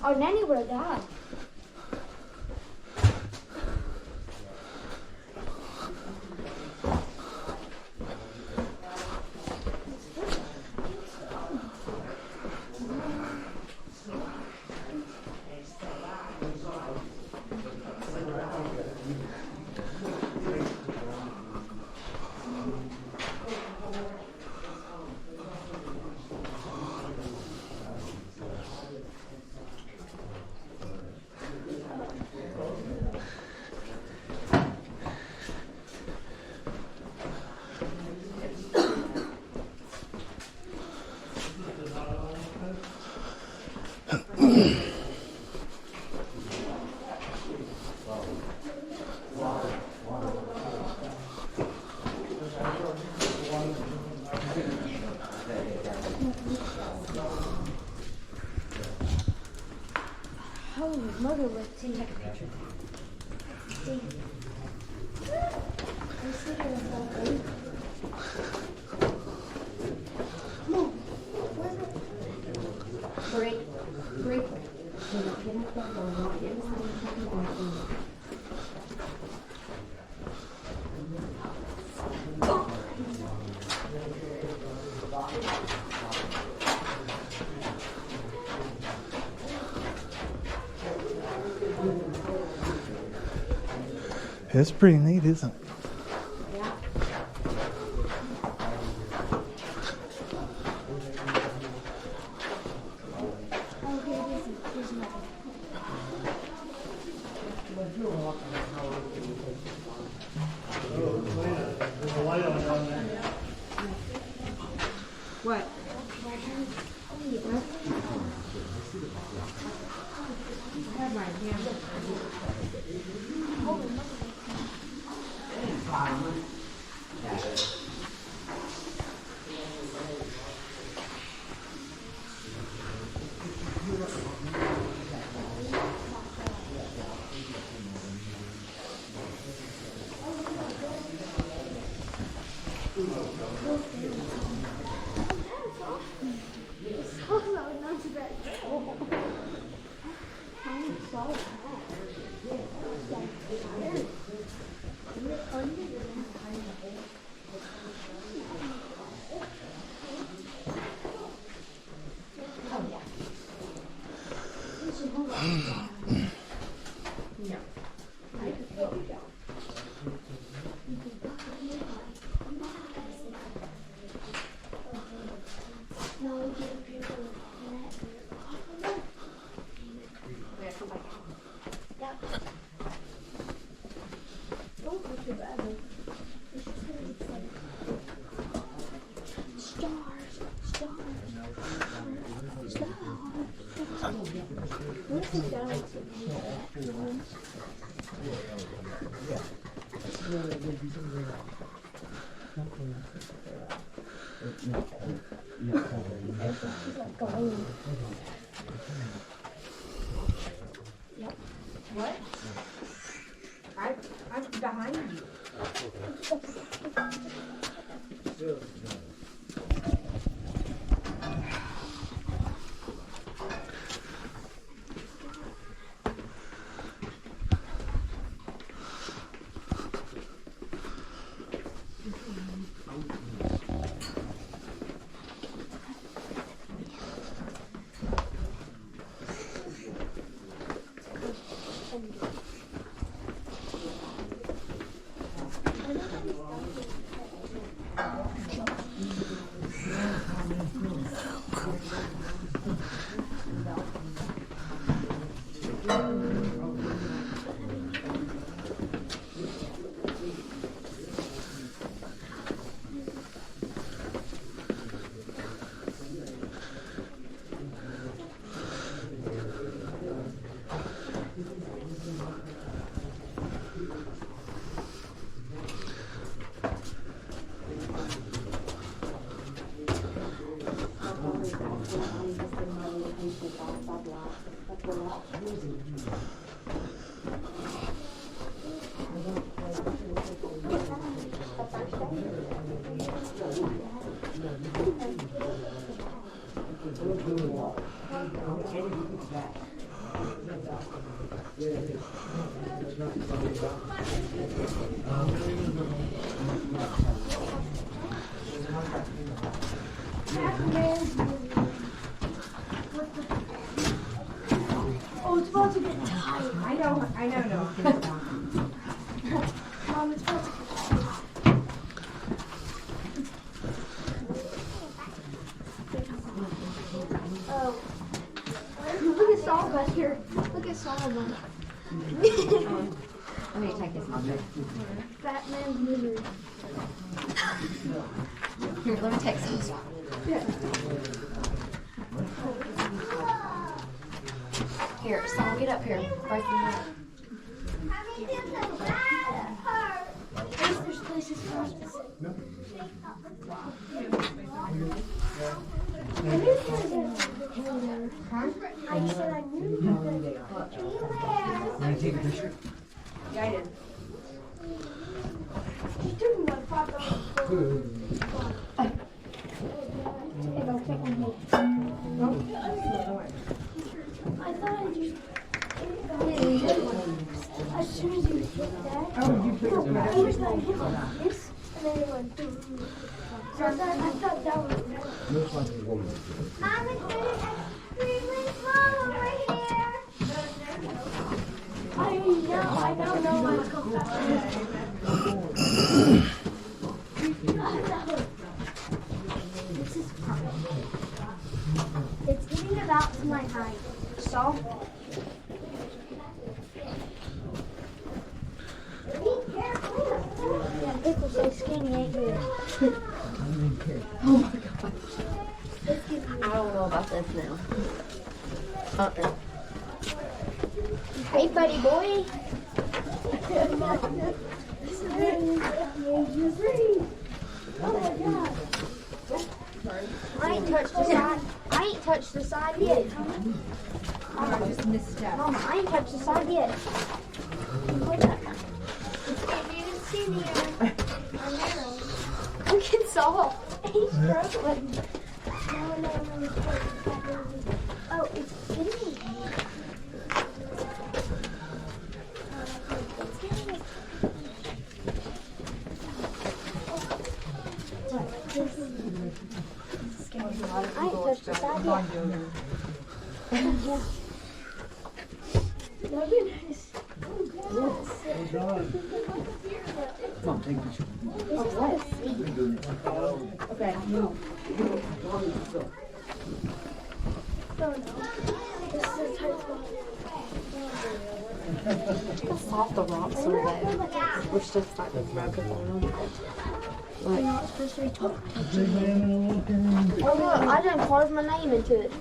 Oh, Nanny would have died. Holy mother, let's take a picture. Break. It's pretty neat, isn't it? What? I'm behind you. Oh, it's about to get tight. I know. Mom, it's about to get Oh. Look at Saul back here. Look at Saul, Mom. Let me take this off. Fat man's misery. Here, let me take some off. Here, Saul, get up here. Right there. There's places for us to sit. I said I knew Want to take a picture? Yeah, I did. He took me like $5. If I'll take one more. I thought I just as soon as you hit that, he was like hit like this, and then it went through. So I thought that was Mom, it's getting extremely small over here. I don't know what's going on. This is it's getting about to my height. So be careful. Yeah, pickle so skinny ain't good. Oh my god. I don't know about this now. Hey, buddy boy. Oh my god. I ain't touched the side. I ain't touched the side yet. I just misstepped. Mama, I ain't touched the side yet. Look at Saul. He's struggling. No. Oh, it's skinny. I ain't touched the side yet. That'd be nice. Come on, take a picture. Okay. Oh no. This is a tight spot. How soft the rocks are though. We're still starting to broken on them. You're not supposed to be touching. Oh look, I done carved my name into it.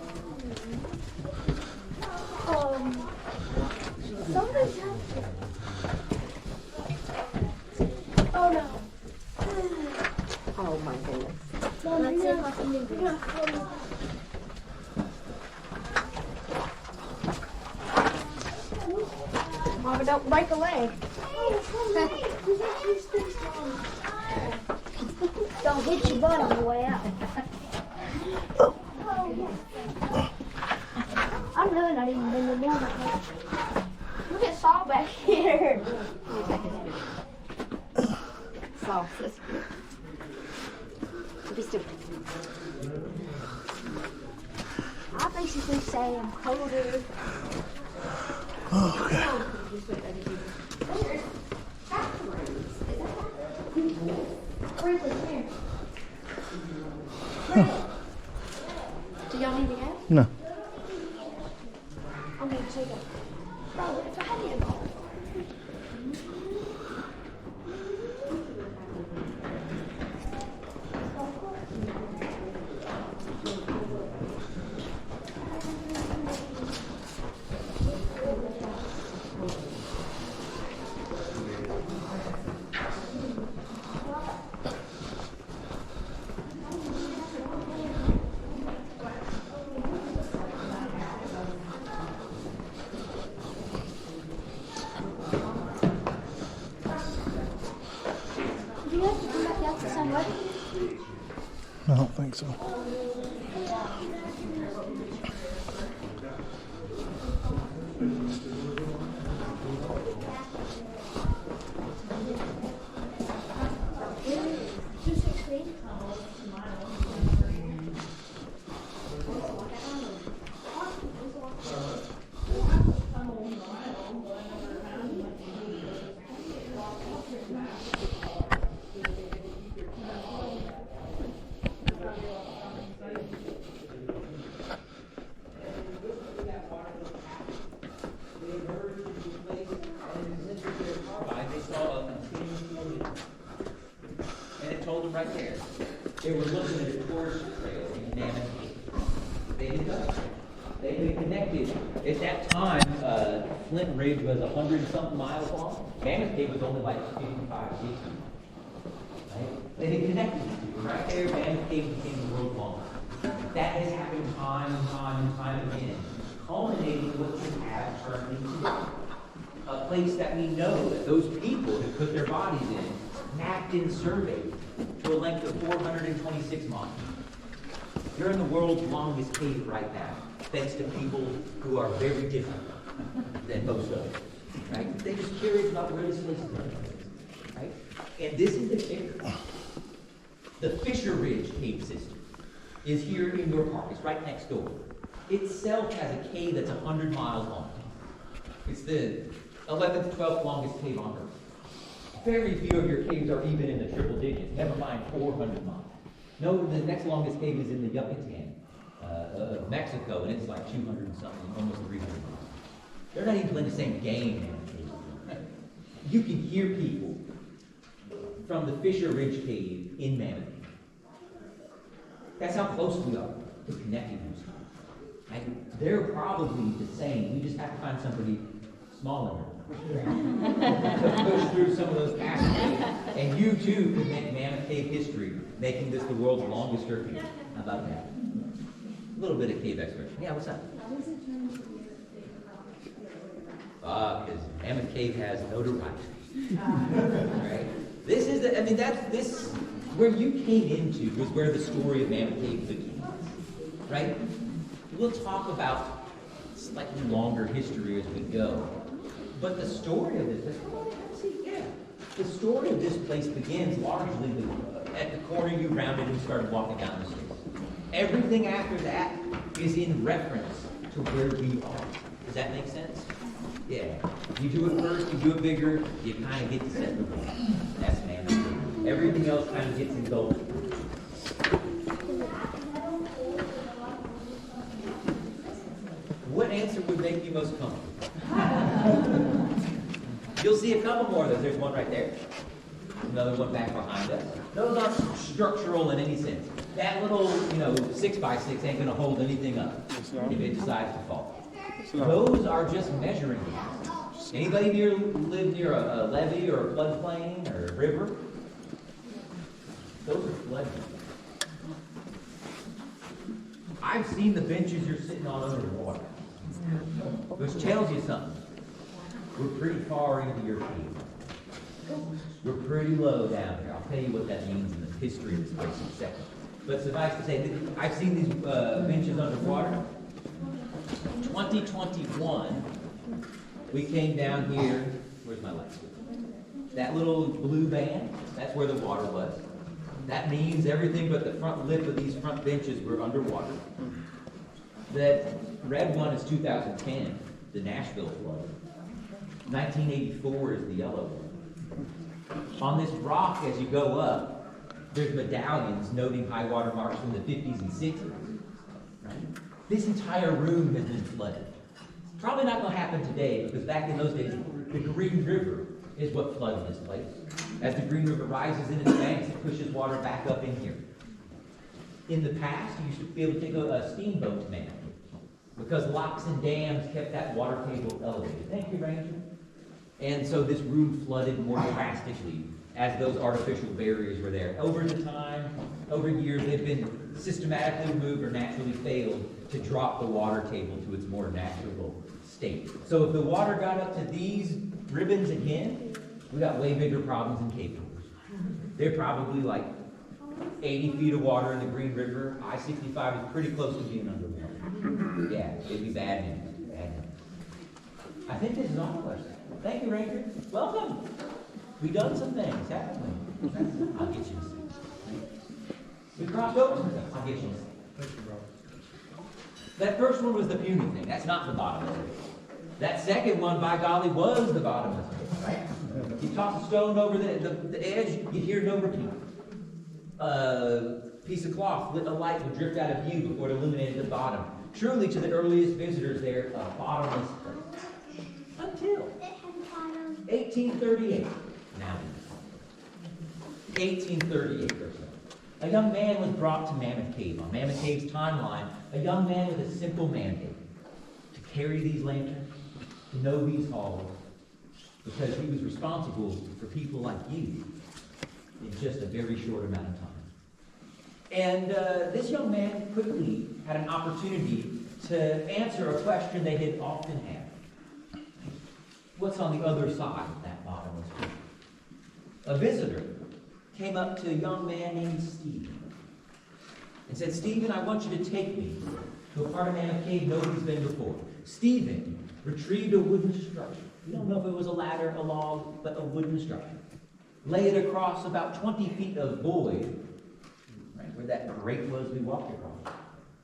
Somebody's happened. Oh no. Oh my goodness. Let's see if I can do this. Mama, don't break a leg. Don't hit your butt on the way out. I'm really not even bending down that much. Look at Saul back here. Saul, be stupid. I basically say I'm colder. Okay. Do y'all need to go? No. I'm gonna take it. Bro, it's a heavy enough. Do you have to come back out the same way? I don't think so. And it told them right there. They were looking at a tourist trail in Mammoth Dome. They did nothing. They had connected. At that time, Flint Ridge was 100-something miles long. Mammoth Cave was only like 55 feet. Right? They had connected the two. Right there, Mammoth Cave became the world's longest. That has happened time and time and time again, culminating in what you have currently today. A place that we know that those people who put their bodies in mapped and surveyed to a length of 426 miles. You're in the world's longest cave right now, thanks to people who are very different than most of us. Right? They're just curious about where this place is going. Right? And this is the kicker. The Fisher Ridge cave system is here in your park. It's right next door. Itself has a cave that's 100 miles long. It's the 11th, 12th longest cave on Earth. Very few of your caves are even in the triple digits, never mind 400 miles. No, the next longest cave is in the Yucatan of Mexico, and it's like 200 and something, almost 300 miles. They're not even playing the same game. You can hear people from the Fisher Ridge Cave in Mammoth. That's how close we are to connecting those. And they're probably the same. We just have to find somebody smaller to push through some of those passages. And you too could make Mammoth Cave history, making this the world's longest turkey. How about that? A little bit of cave exploration. Yeah, what's up? Because Mammoth Cave has notoriety. Right? This is the, I mean, this, where you came into was where the story of Mammoth Cave begins. Right? We'll talk about slightly longer history as we go. But the story of this place, the story of this place begins largely at the corner you rounded and started walking down the stairs. Everything after that is in reference to where we are. Does that make sense? Yeah. You do it first, you do it bigger, you kind of get to set the bar. That's mandatory. Everything else kind of gets indulged. What answer would make you most comfortable? You'll see a couple more of those. There's one right there. Another one back behind us. Those aren't structural in any sense. That little, 6x6 ain't going to hold anything up if it decides to fall. Those are just measuring units. Anybody live near a levee or a floodplain or a river? Those are flood units. I've seen the benches you're sitting on under the water, which tells you something. We're pretty far into your cave. We're pretty low down here. I'll tell you what that means in the history of this place in a second. But suffice to say, I've seen these benches underwater. 2021, we came down here. Where's my light? That little blue band, that's where the water was. That means everything but the front lip of these front benches were underwater. That red one is 2010, the Nashville flood. 1984 is the yellow one. On this rock, as you go up, there's medallions noting high water marks from the 50s and 60s. Right? This entire room has been flooded. Probably not going to happen today, because back in those days, the Green River is what flooded this place. As the Green River rises in its banks, it pushes water back up in here. In the past, you used to be able to take a steamboat to Mammoth, because locks and dams kept that water table elevated. Thank you, Ranger. And so this room flooded more drastically as those artificial barriers were there. Over years, they've been systematically removed or naturally failed to drop the water table to its more natural state. So if the water got up to these ribbons again, we got way bigger problems in Cape Tours. They're probably like 80 feet of water in the Green River. I-65 is pretty close to being underwater. Yeah, it'd be bad news. Bad news. I think this is all of us. Thank you, Ranger. Welcome. We done some things, haven't we? I'll get you a seat. We crossed over some things. I'll get you a seat. Thank you, bro. That first one was the puny thing. That's not the bottomless pit. That second one, by golly, was the bottomless pit, right? You toss a stone over the edge, you hear no repeat. A piece of cloth lit a light would drift out of view before it illuminated the bottom. Truly, to the earliest visitors there, a bottomless pit. Until 1838. Now, 1838 or so. A young man was brought to Mammoth Cave. On Mammoth Cave's timeline, a young man with a simple mandate: to carry these lanterns, to know these halls, because he was responsible for people like you in just a very short amount of time. And this young man quickly had an opportunity to answer a question they had often had. What's on the other side of that bottomless pit? A visitor came up to a young man named Stephen and said, "Stephen, I want you to take me to a part of Mammoth Cave nobody's been before." Stephen retrieved a wooden structure. We don't know if it was a ladder, a log, but a wooden structure. Lay it across about 20 feet of void, right where that grate was we walked across.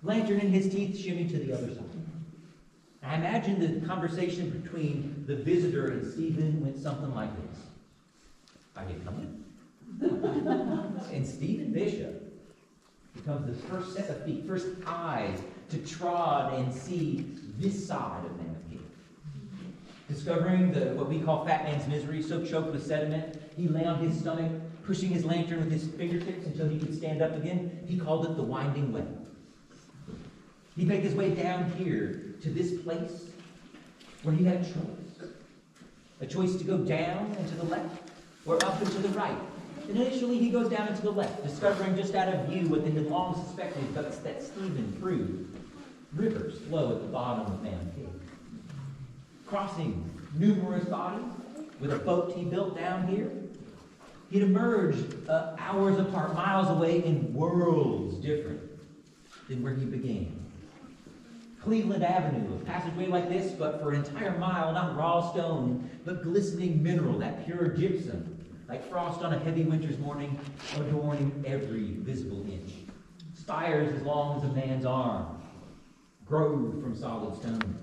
Lantern in his teeth, shimmy to the other side. I imagine the conversation between the visitor and Stephen went something like this. "Are you coming?" And Stephen Bishop becomes the first set of feet, first eyes to trod and see this side of Mammoth Cave. Discovering what we call fat man's misery, so choked with sediment, he lay on his stomach, pushing his lantern with his fingertips until he could stand up again. He called it the winding way. He'd make his way down here to this place where he had a choice. A choice to go down and to the left, or up and to the right. And initially he goes down and to the left, discovering just out of view what they had long suspected, but that Stephen proved. Rivers flow at the bottom of Mammoth Cave, crossing numerous bodies with a boat he built down here. He'd emerged hours apart, miles away, in worlds different than where he began. Cleveland Avenue, a passageway like this, but for an entire mile, not raw stone, but glistening mineral, that pure gypsum, like frost on a heavy winter's morning, adorning every visible inch. Spires as long as a man's arm, grove from solid stone.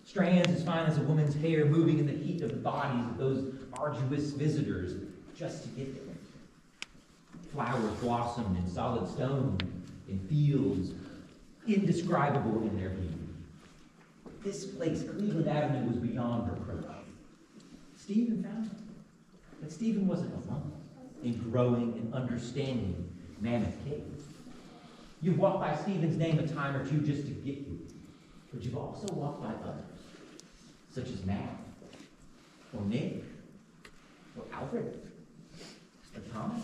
Strands as fine as a woman's hair moving in the heat of the bodies of those arduous visitors just to get there. Flowers blossomed in solid stone, in fields indescribable in their beauty. This place, Cleveland Avenue, was beyond reproach. Stephen found it. But Stephen wasn't alone in growing and understanding Mammoth Cave. You've walked by Stephen's name a time or two just to get here, but you've also walked by others, such as Matt, or Nick, or Alfred, or Thomas.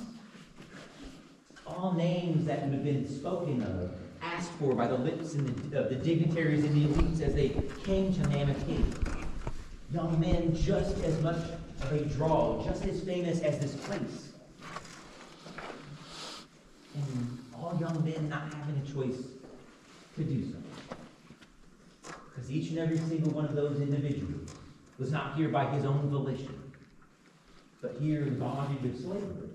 All names that would have been spoken of, asked for by the lips of the dignitaries and the elites as they came to Mammoth Cave. Young men just as much of a draw, just as famous as this place. And all young men not having a choice to do so. Because each and every single one of those individuals was not here by his own volition, but here in bondage of slavery,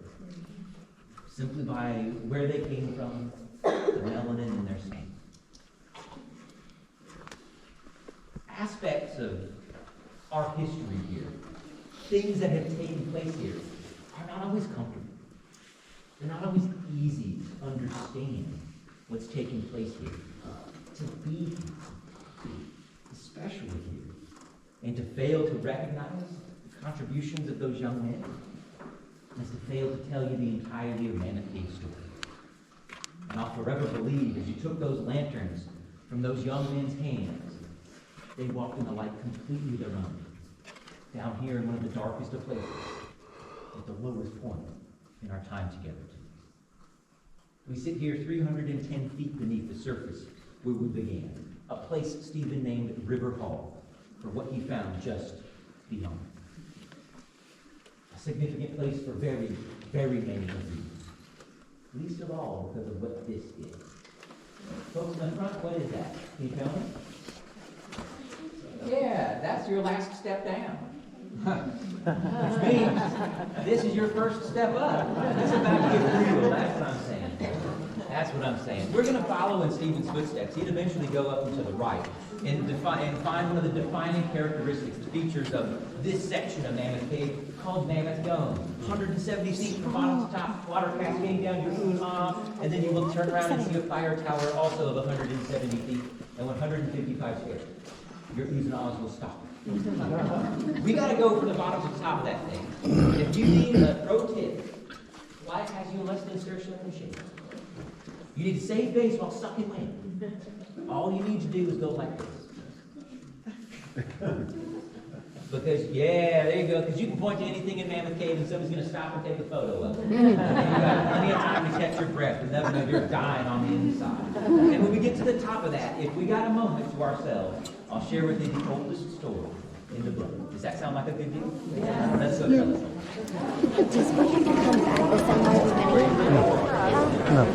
simply by where they came from, the melanin in their skin. Aspects of our history here, things that have taken place here, are not always comfortable. They're not always easy to understand what's taking place here. To be here, especially here, and to fail to recognize the contributions of those young men is to fail to tell you the entirety of Mammoth Cave's story. And I'll forever believe as you took those lanterns from those young men's hands, they walked in a light completely their own, down here in one of the darkest of places, at the lowest point in our time together. We sit here 310 feet beneath the surface where we began, a place Stephen named River Hall, for what he found just beyond. A significant place for very, very many reasons. Least of all because of what this is. Folks in the front, what is that? Can you tell me? Yeah, that's your last step down. Which means this is your first step up. It's about to get real, that's what I'm saying. That's what I'm saying. We're going to follow in Stephen's footsteps. He'd eventually go up and to the right and find one of the defining characteristics, the features of this section of Mammoth Cave called Mammoth Dome. 170 feet from bottom to top, water cascading down your and then you will turn around and see a fire tower also of 170 feet and 155 stairs. Your oohs and ahs will stop. We got to go from the bottom to the top of that thing. If you need a pro tip, life has you in less than a stair slip and shake. You need to save face while sucking wind. All you need to do is go like this. Because, yeah, there you go. Because you can point to anything in Mammoth Cave and somebody's going to stop and take a photo of it. And you've got plenty of time to catch your breath and never know you're dying on the inside. And when we get to the top of that, if we got a moment to ourselves, I'll share with you the oldest story in the book. Does that sound like a good deal? Yeah. Let's go tell us. Just we have to come back with some No.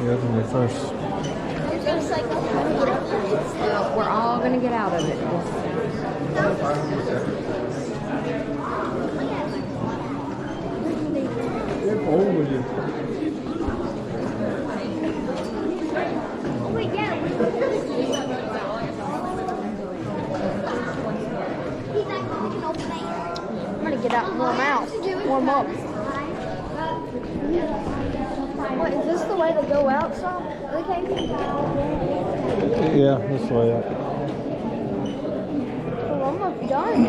Yeah, first. We're all going to get out of it. I'm going to get out and warm up. Wait, is this the way to go outside? Okay. Yeah, this way up. Well, I'm almost done.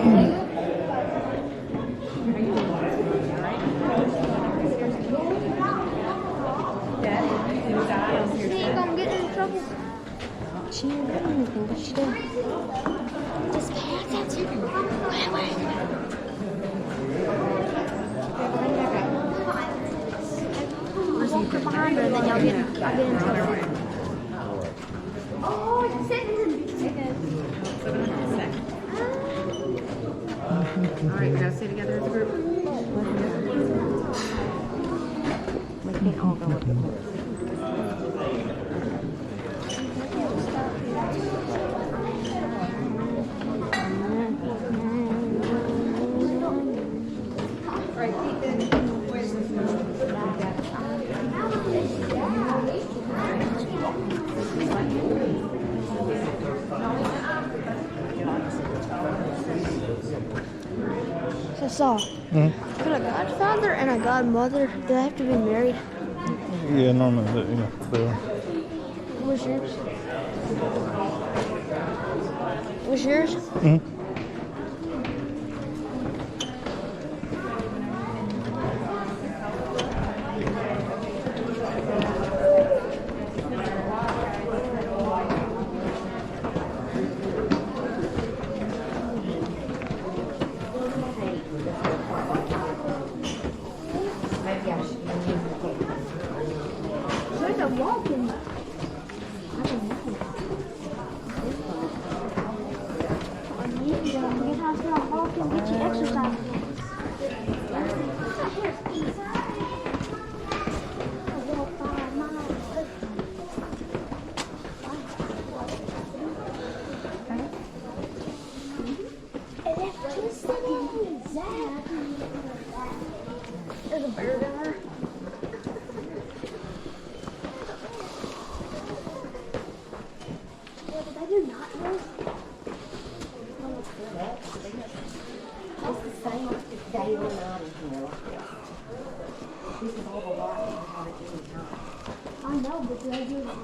She ain't gonna get in trouble. She ain't doing anything, but she did. Just pay attention. Walk her behind her, and then y'all get in trouble. Oh, it's Alright, we gotta stay together as a group. We can't all go with the I saw. Could a godfather and a godmother, do they have to be married? Yeah, normally, yeah. What's yours? What's yours? It's like I'm walking. Get out there and walk and get your exercise. There's a bear down there. They do not know. It's the same day or night in here like this. This is all the light we have at any time. I know, but do they do it not?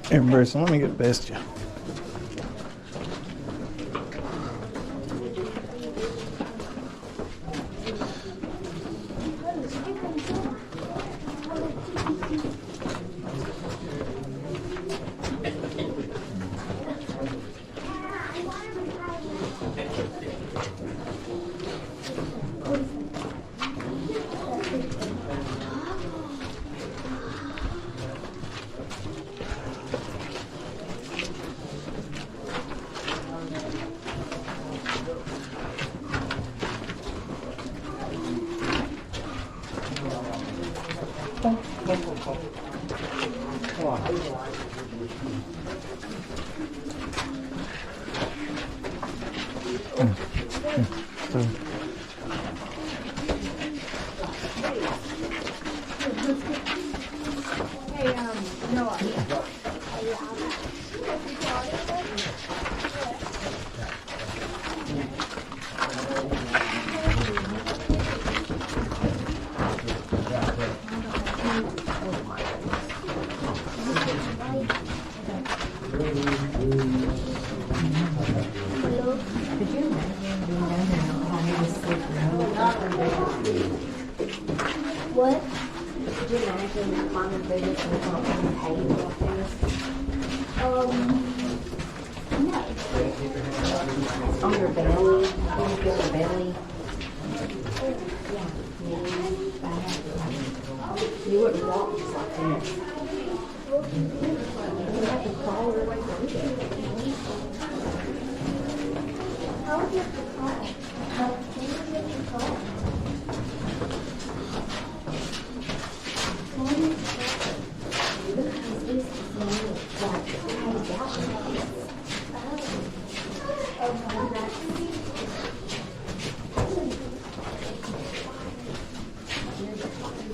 Here, Bruce, let me get past you. What? Could you imagine climbing through this and it's not being paid like this? No. On your belly, when you feel your belly. Yeah. You wouldn't walk just like this. You have to crawl your way through it.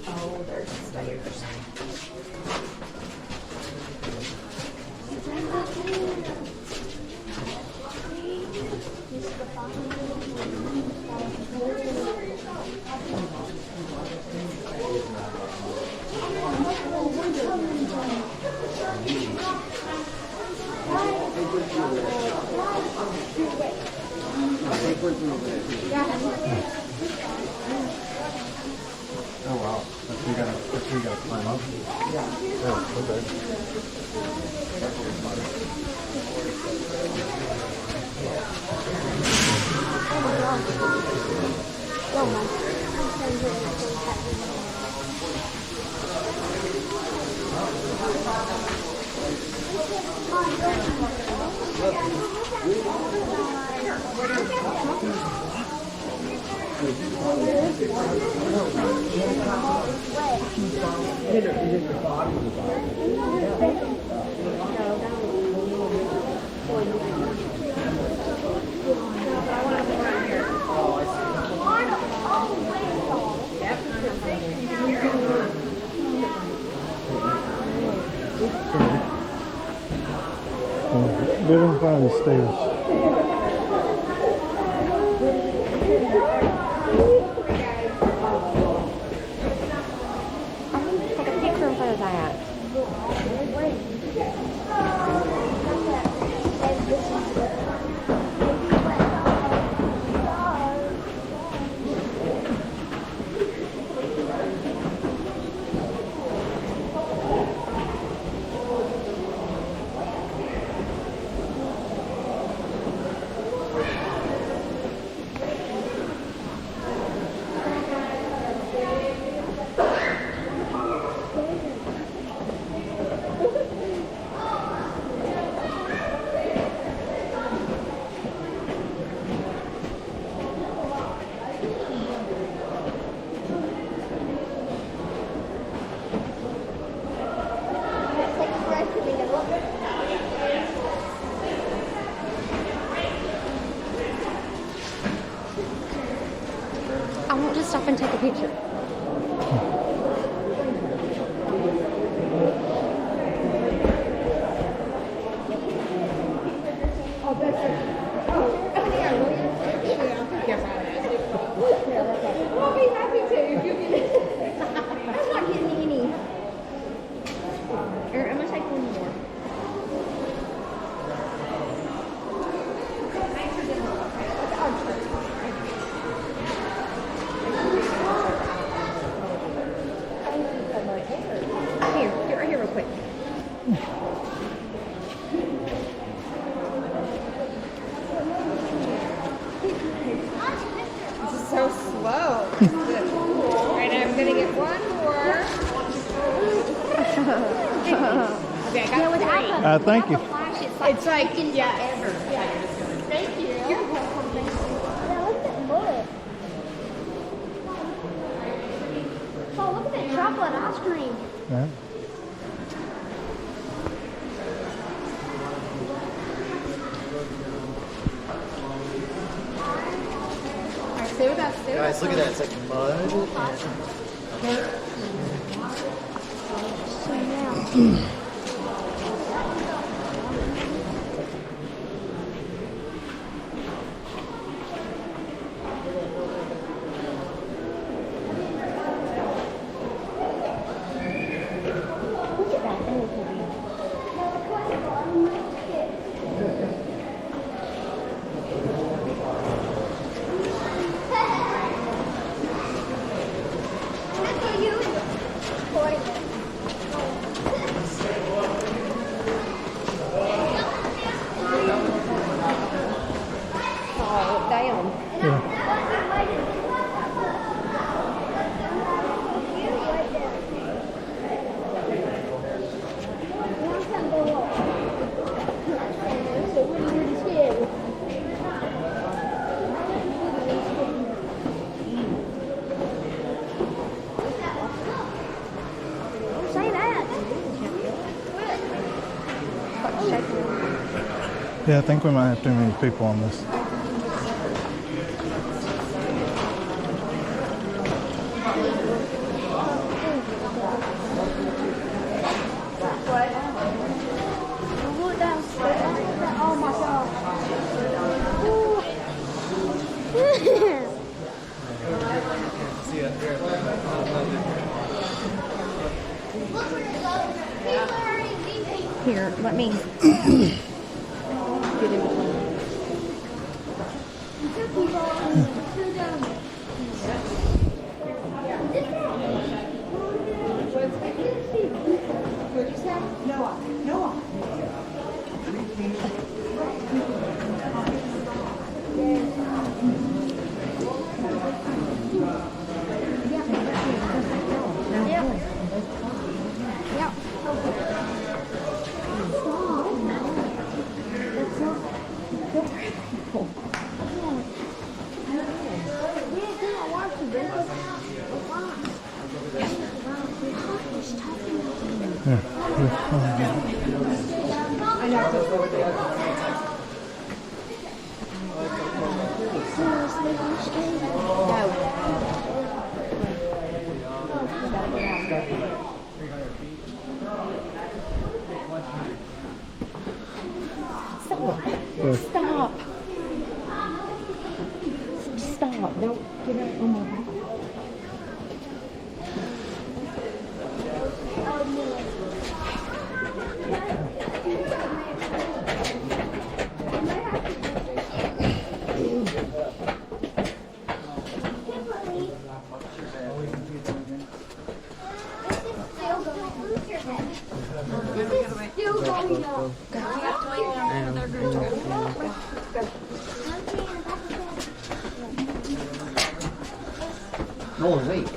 Oh, there's stairs. Oh wow, that's where you gotta climb up. Yeah. Oh, okay. Get in front of the stairs. Take a picture in front of that. I want to stop and take a picture. I'll be happy to if you can. I'm not getting any. Here, I'm gonna take one more. Here, right here real quick. This is so slow. Alright, I'm gonna get one more. Okay, I got three. Thank you. It's like, yes. Thank you. You're welcome. Yeah, look at that mud. Oh, look at that chocolate ice cream. Yeah. Alright, stay with us, stay with us. Guys, look at that. It's like mud. So now. Yeah, I think we might have too many people on this. Oh my god. Here, let me get him. What'd you say? Noah. Stop. Stop. Don't get up. Oh my God. No one's late.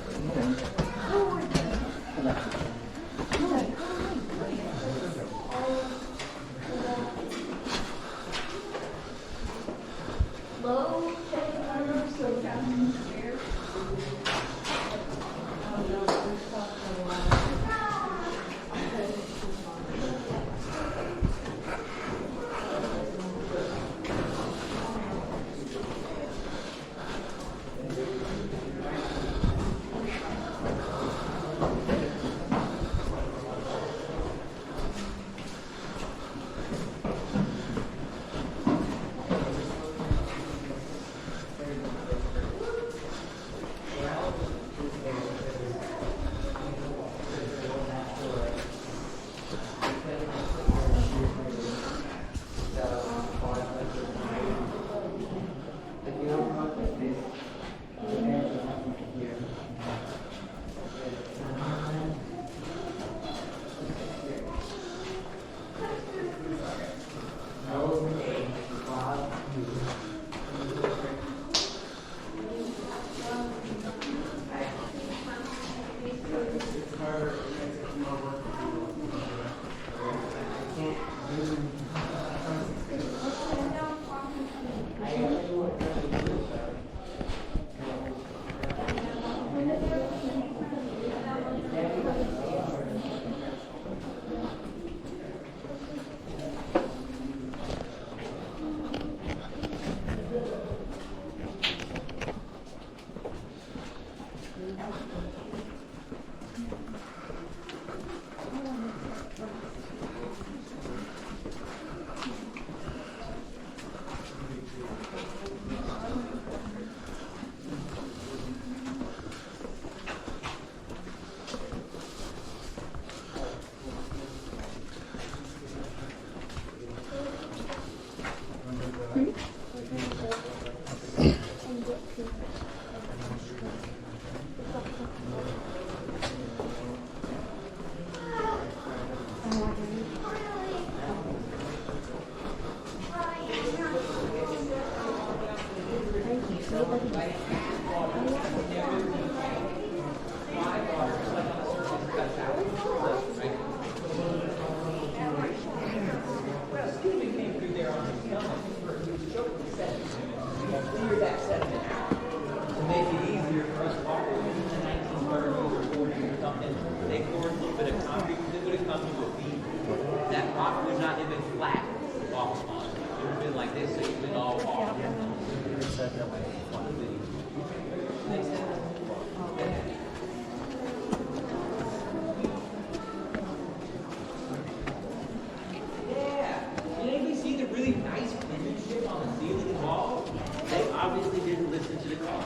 Anybody see the really nice penmanship on the ceiling and wall? They obviously didn't listen to the call.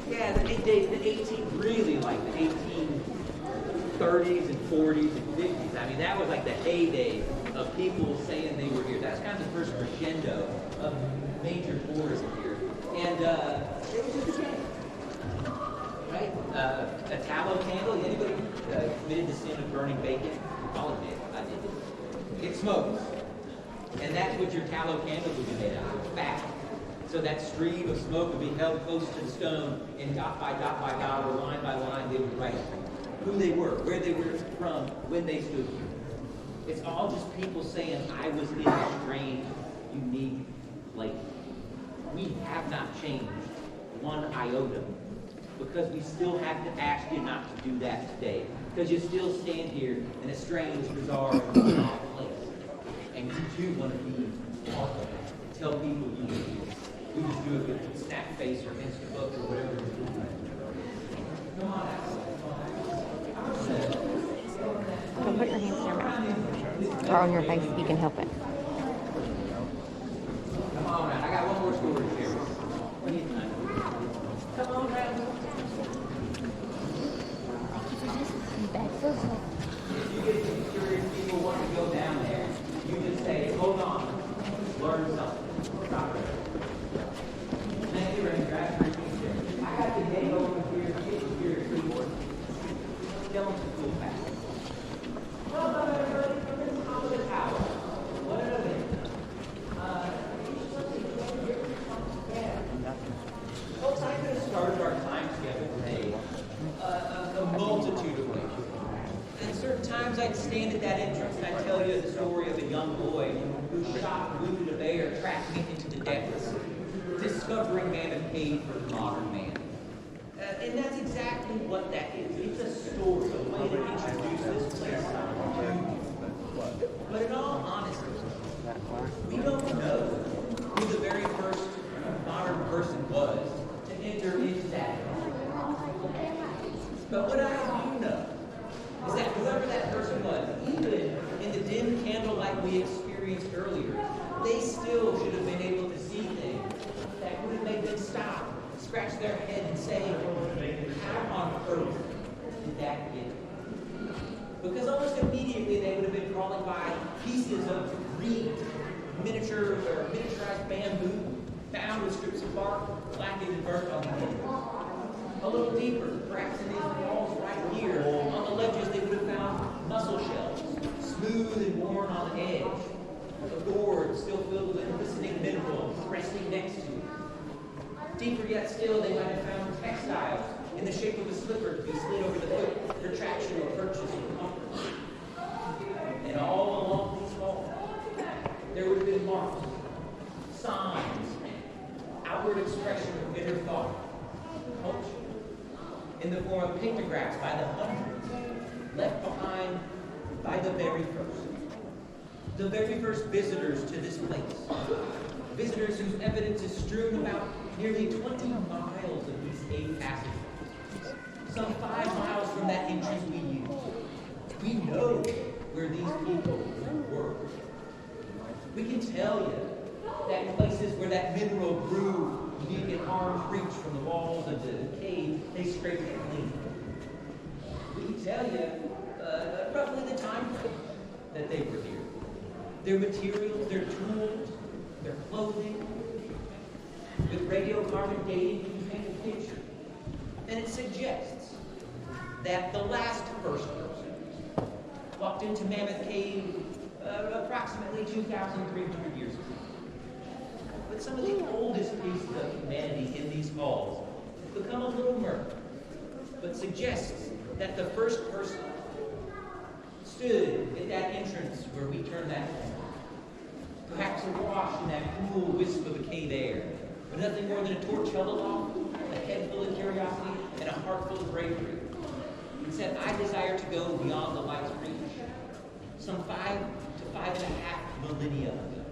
Yeah, the 18, really like the 1830s and 40s and 50s. I mean, that was like the heyday of people saying they were here. That's kind of the first crescendo of major tourism here. And it was just a game. Right? A tallow candle. Anybody committed the sin of burning bacon? All of it. I did. It smokes. And that's what your tallow candle would be made out of, fat. So that stream of smoke would be held close to the stone, and dot by dot by dot, or line by line, they would write who they were, where they were from, when they stood here. It's all just people saying, I was in a strange, unique place. We have not changed one iota, because we still have to ask you not to do that today. Because you still stand here in a strange, bizarre, place. And you too want to be part of it. Tell people you do this. We just do it with Snapface or Instabook or whatever we're doing. Come on, Don't put your hands in your mouth. Or on your face if you can help it. Come on, I got one more story to share. What do you think? Come on, man. If you get some curious people want to go down there, you just say, hold on, learn something. Stop it. Thank you, Ranger. I appreciate it. I got to get over here and get you here keyboard. Tell them some cool facts. Well, I'm early from the top of the tower. What are they? Folks, I could have started our time schedule today a multitude of ways. And certain times I'd stand at that entrance and I'd tell you the story of a young boy who shot and wounded a bear, tracking it into the depths, discovering Mammoth Cave for the modern man. And that's exactly what that is. It's a story, a way to introduce this place to you. But in all honesty, we don't know who the very first modern person was to enter into that. But what I do know is that whoever that person was, even in the dim candlelight we experienced earlier, they still should have been able to see things that would have made them stop, scratch their head and say, how on earth did that get? Because almost immediately they would have been crawling by pieces of green, miniature or miniaturized bamboo, bound with strips of bark, blackened and burnt on the end. A little deeper, perhaps in these walls right here, on the ledges they would have found mussel shells, smooth and worn on the edge. A gourd still filled with glistening minerals resting next to it. Deeper yet still, they might have found textiles in the shape of a slipper to be slid over the foot for traction or purchase or comfort. And all along these walls, there would have been marks, signs, outward expression of inner thought, culture, in the form of pictographs by the hundreds, left behind by the very first visitors to this place. Visitors whose evidence is strewn about nearly 20 miles of these 8 passages. Some 5 miles from that entrance we use. We know where these people were. We can tell you that in places where that mineral grew, you get arm's reach from the walls of the cave, they scraped it clean. We can tell you roughly the time frame that they were here. Their materials, their tools, their clothing. With radiocarbon dating, you can paint a picture. And it suggests that the last first person walked into Mammoth Cave approximately 2,300 years ago. But some of the oldest pieces of humanity in these halls become a little murky, but suggests that the first person stood at that entrance where we turn that corner. Perhaps awash in that cool wisp of a cave air, but nothing more than a torch held aloft, a head full of curiosity, and a heart full of bravery. He said, I desire to go beyond the light's reach, some 5 to 5.5 millennia ago.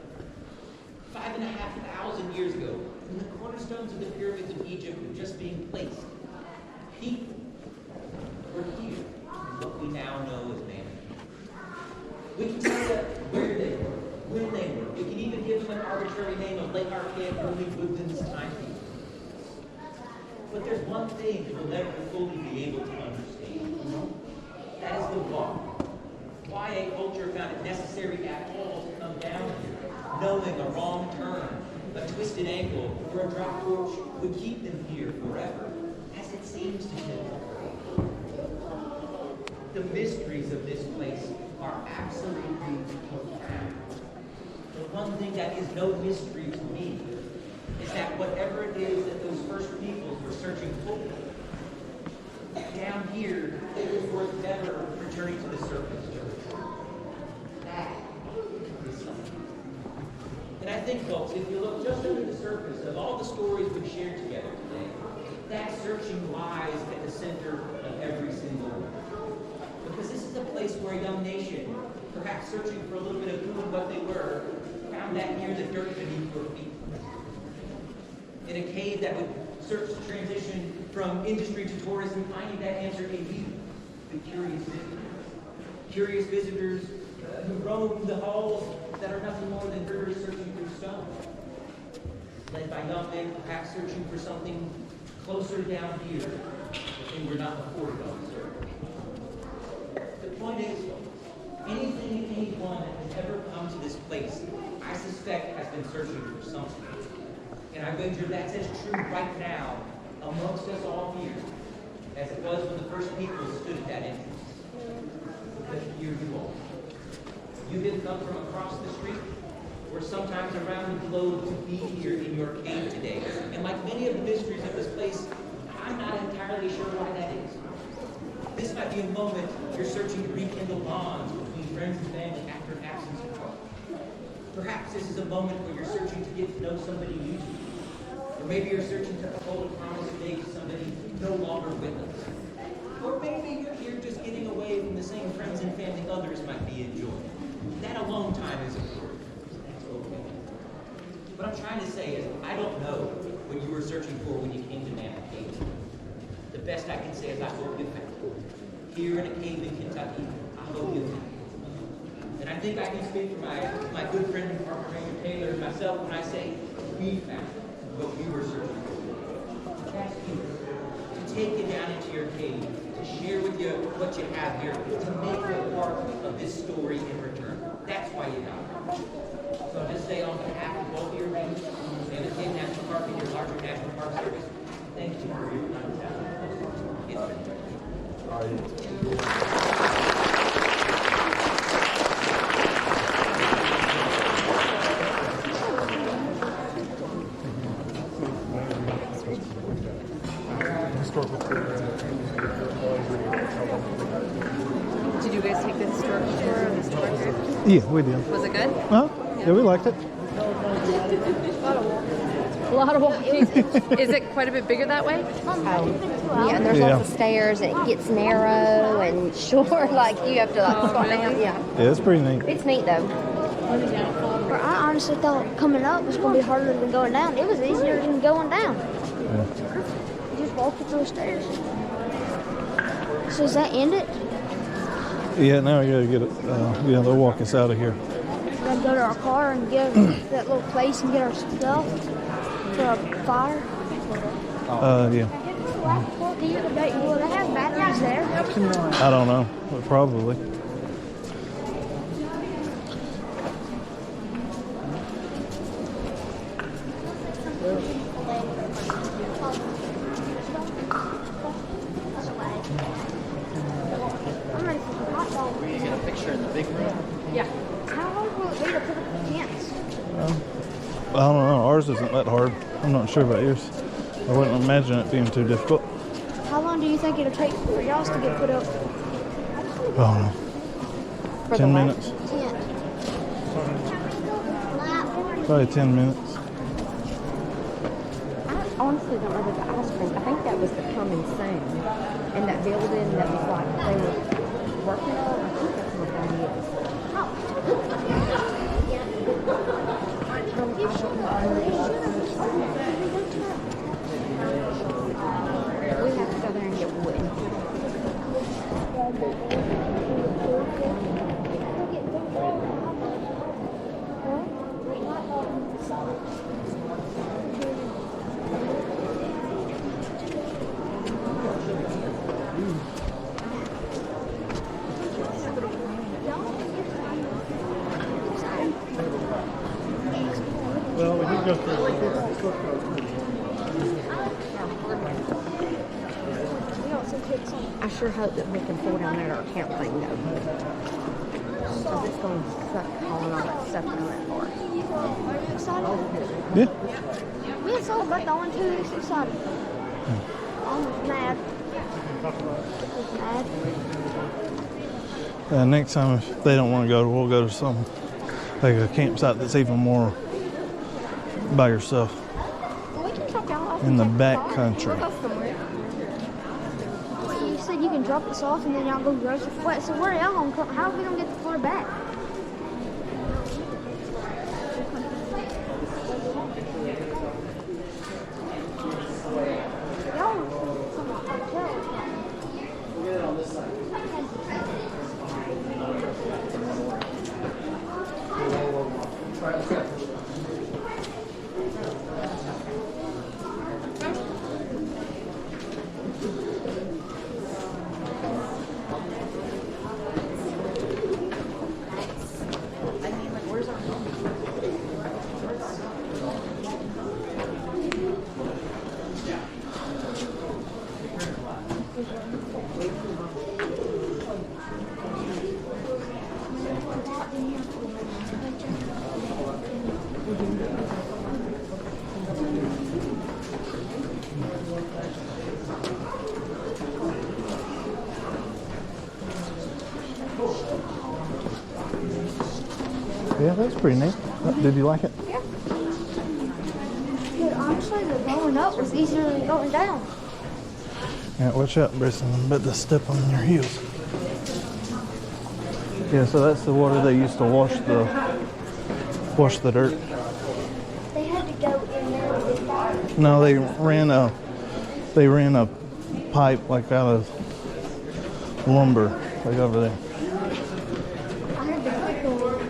5,500 years ago, when the cornerstones of the pyramids of Egypt were just being placed, people were here in what we now know as man. We can tell you where they were, when they were. We can even give them an arbitrary name of late Archaic, early Woodlands time period. But there's one thing we'll never fully be able to understand. That is the why. Why a culture found it necessary at all to come down here, knowing a wrong turn, a twisted ankle, or a drop torch would keep them here forever, as it seems to them. The mysteries of this place are absolutely profound. The one thing that is no mystery to me is that whatever it is that those first peoples were searching for, down here, it was worth never returning to the surface. That is something. And I think, folks, if you look just under the surface of all the stories we've shared together today, that searching lies at the center of every single one. Because this is a place where a young nation, perhaps searching for a little bit of who and what they were, found that near the dirt beneath your feet. In a cave that would search the transition from industry to tourism, finding that answer in you, the curious visitors. Curious visitors who roam the halls that are nothing more than rivers searching through stone. Led by young men perhaps searching for something closer down here than we're not afforded on this earth. The point is, anything and anyone that has ever come to this place, I suspect has been searching for something. And I wager that's as true right now amongst us all here as it was when the first people stood at that entrance. Because here you are. You didn't come from across the street or sometimes around the globe to be here in your cave today. And like many of the mysteries of this place, I'm not entirely sure why that is. This might be a moment you're searching to rekindle bonds between friends and family after an absence apart. Perhaps this is a moment where you're searching to get to know somebody new. Or maybe you're searching to uphold a promise made to somebody no longer with us. Or maybe you're here just getting away from the same friends and family others might be enjoying. That alone time is important. That's okay. What I'm trying to say is, I don't know what you were searching for when you came to Mammoth Dome. The best I can say is I hope you found it. Here in a cave in Kentucky, I hope you found it. And I think I can speak for my good friend and partner Ranger Taylor and myself when I say we found what we were searching for. Ask you to take you down into your cave, to share with you what you have here, to make you a part of this story in return. That's why you got it. So I'll just say on behalf of both of your rangers, Mammoth Dome National Park and your larger National Park Service, thank you for your time. It's been Did you guys take the historical tour of this tour group? Yeah, we did. Was it good? Huh? Yeah, we liked it. A lot of walking. Is it quite a bit bigger that way? Yeah, and there's lots of stairs, and it gets narrow and short. Like you have to squat down. Yeah. Yeah, it's pretty neat. It's neat though. I honestly thought coming up was going to be harder than going down. It was easier than going down. Yeah. You just walked up those stairs. So does that end it? Yeah, now we gotta get it. Yeah, they'll walk us out of here. We gotta go to our car and get that little place and get our stuff for our fire. Yeah. Will they have batteries there? I don't know, but probably. I'm ready for some hot dogs. Will you get a picture in the big room? Yeah. How hard will it be to put up the tents? I don't know. Ours isn't that hard. I'm not sure about yours. I wouldn't imagine it being too difficult. How long do you think it'll take for y'all to get put up? I don't know. 10 minutes. Probably 10 minutes. I honestly don't know the ice cream. I think that was the coming soon. And that building that was like they were working on. I think that's what that is. I don't I sure hope that we can pull down there our camp thing though. Because it's going to suck hauling all that stuff down that far. Are you excited? Yeah. Me and Soul got the one too. It's excited. Almost mad. Just mad. Next time, if they don't want to go, we'll go to some like a campsite that's even more by yourself We can drop y'all off in the take back car. country. We'll go somewhere. You said you can drop us off and then y'all go grocery. Wait, so where are y'all gonna come? How are we gonna get the car back? Y'all from a hotel. Yeah, that's pretty neat. Did you like it? Yeah. Dude, honestly, the going up was easier than going down. Yeah, watch out, Brisson. I'm about to step on your heels. Yeah, so that's the water they used to wash the dirt. They had to go in there with this water. No, they ran a pipe like out of lumber, like over there. I had to click on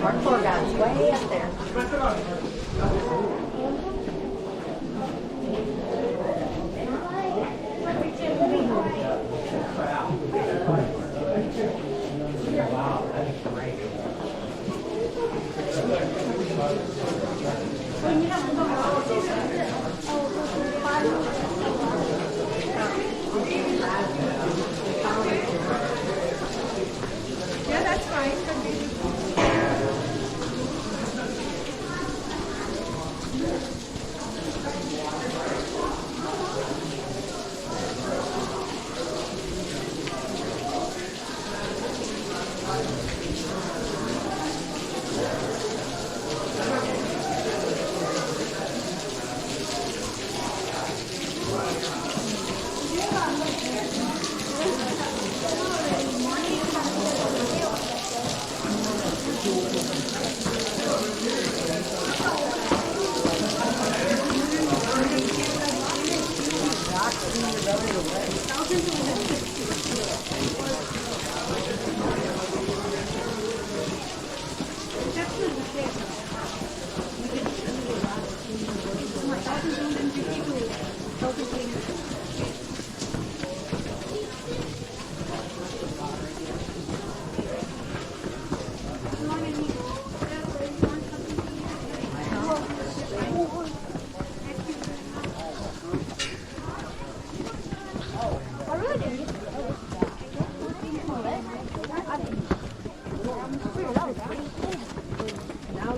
Our poor guy's way up there. Yeah, that's fine.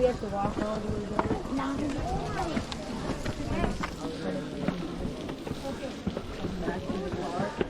we have to walk all the way down. No.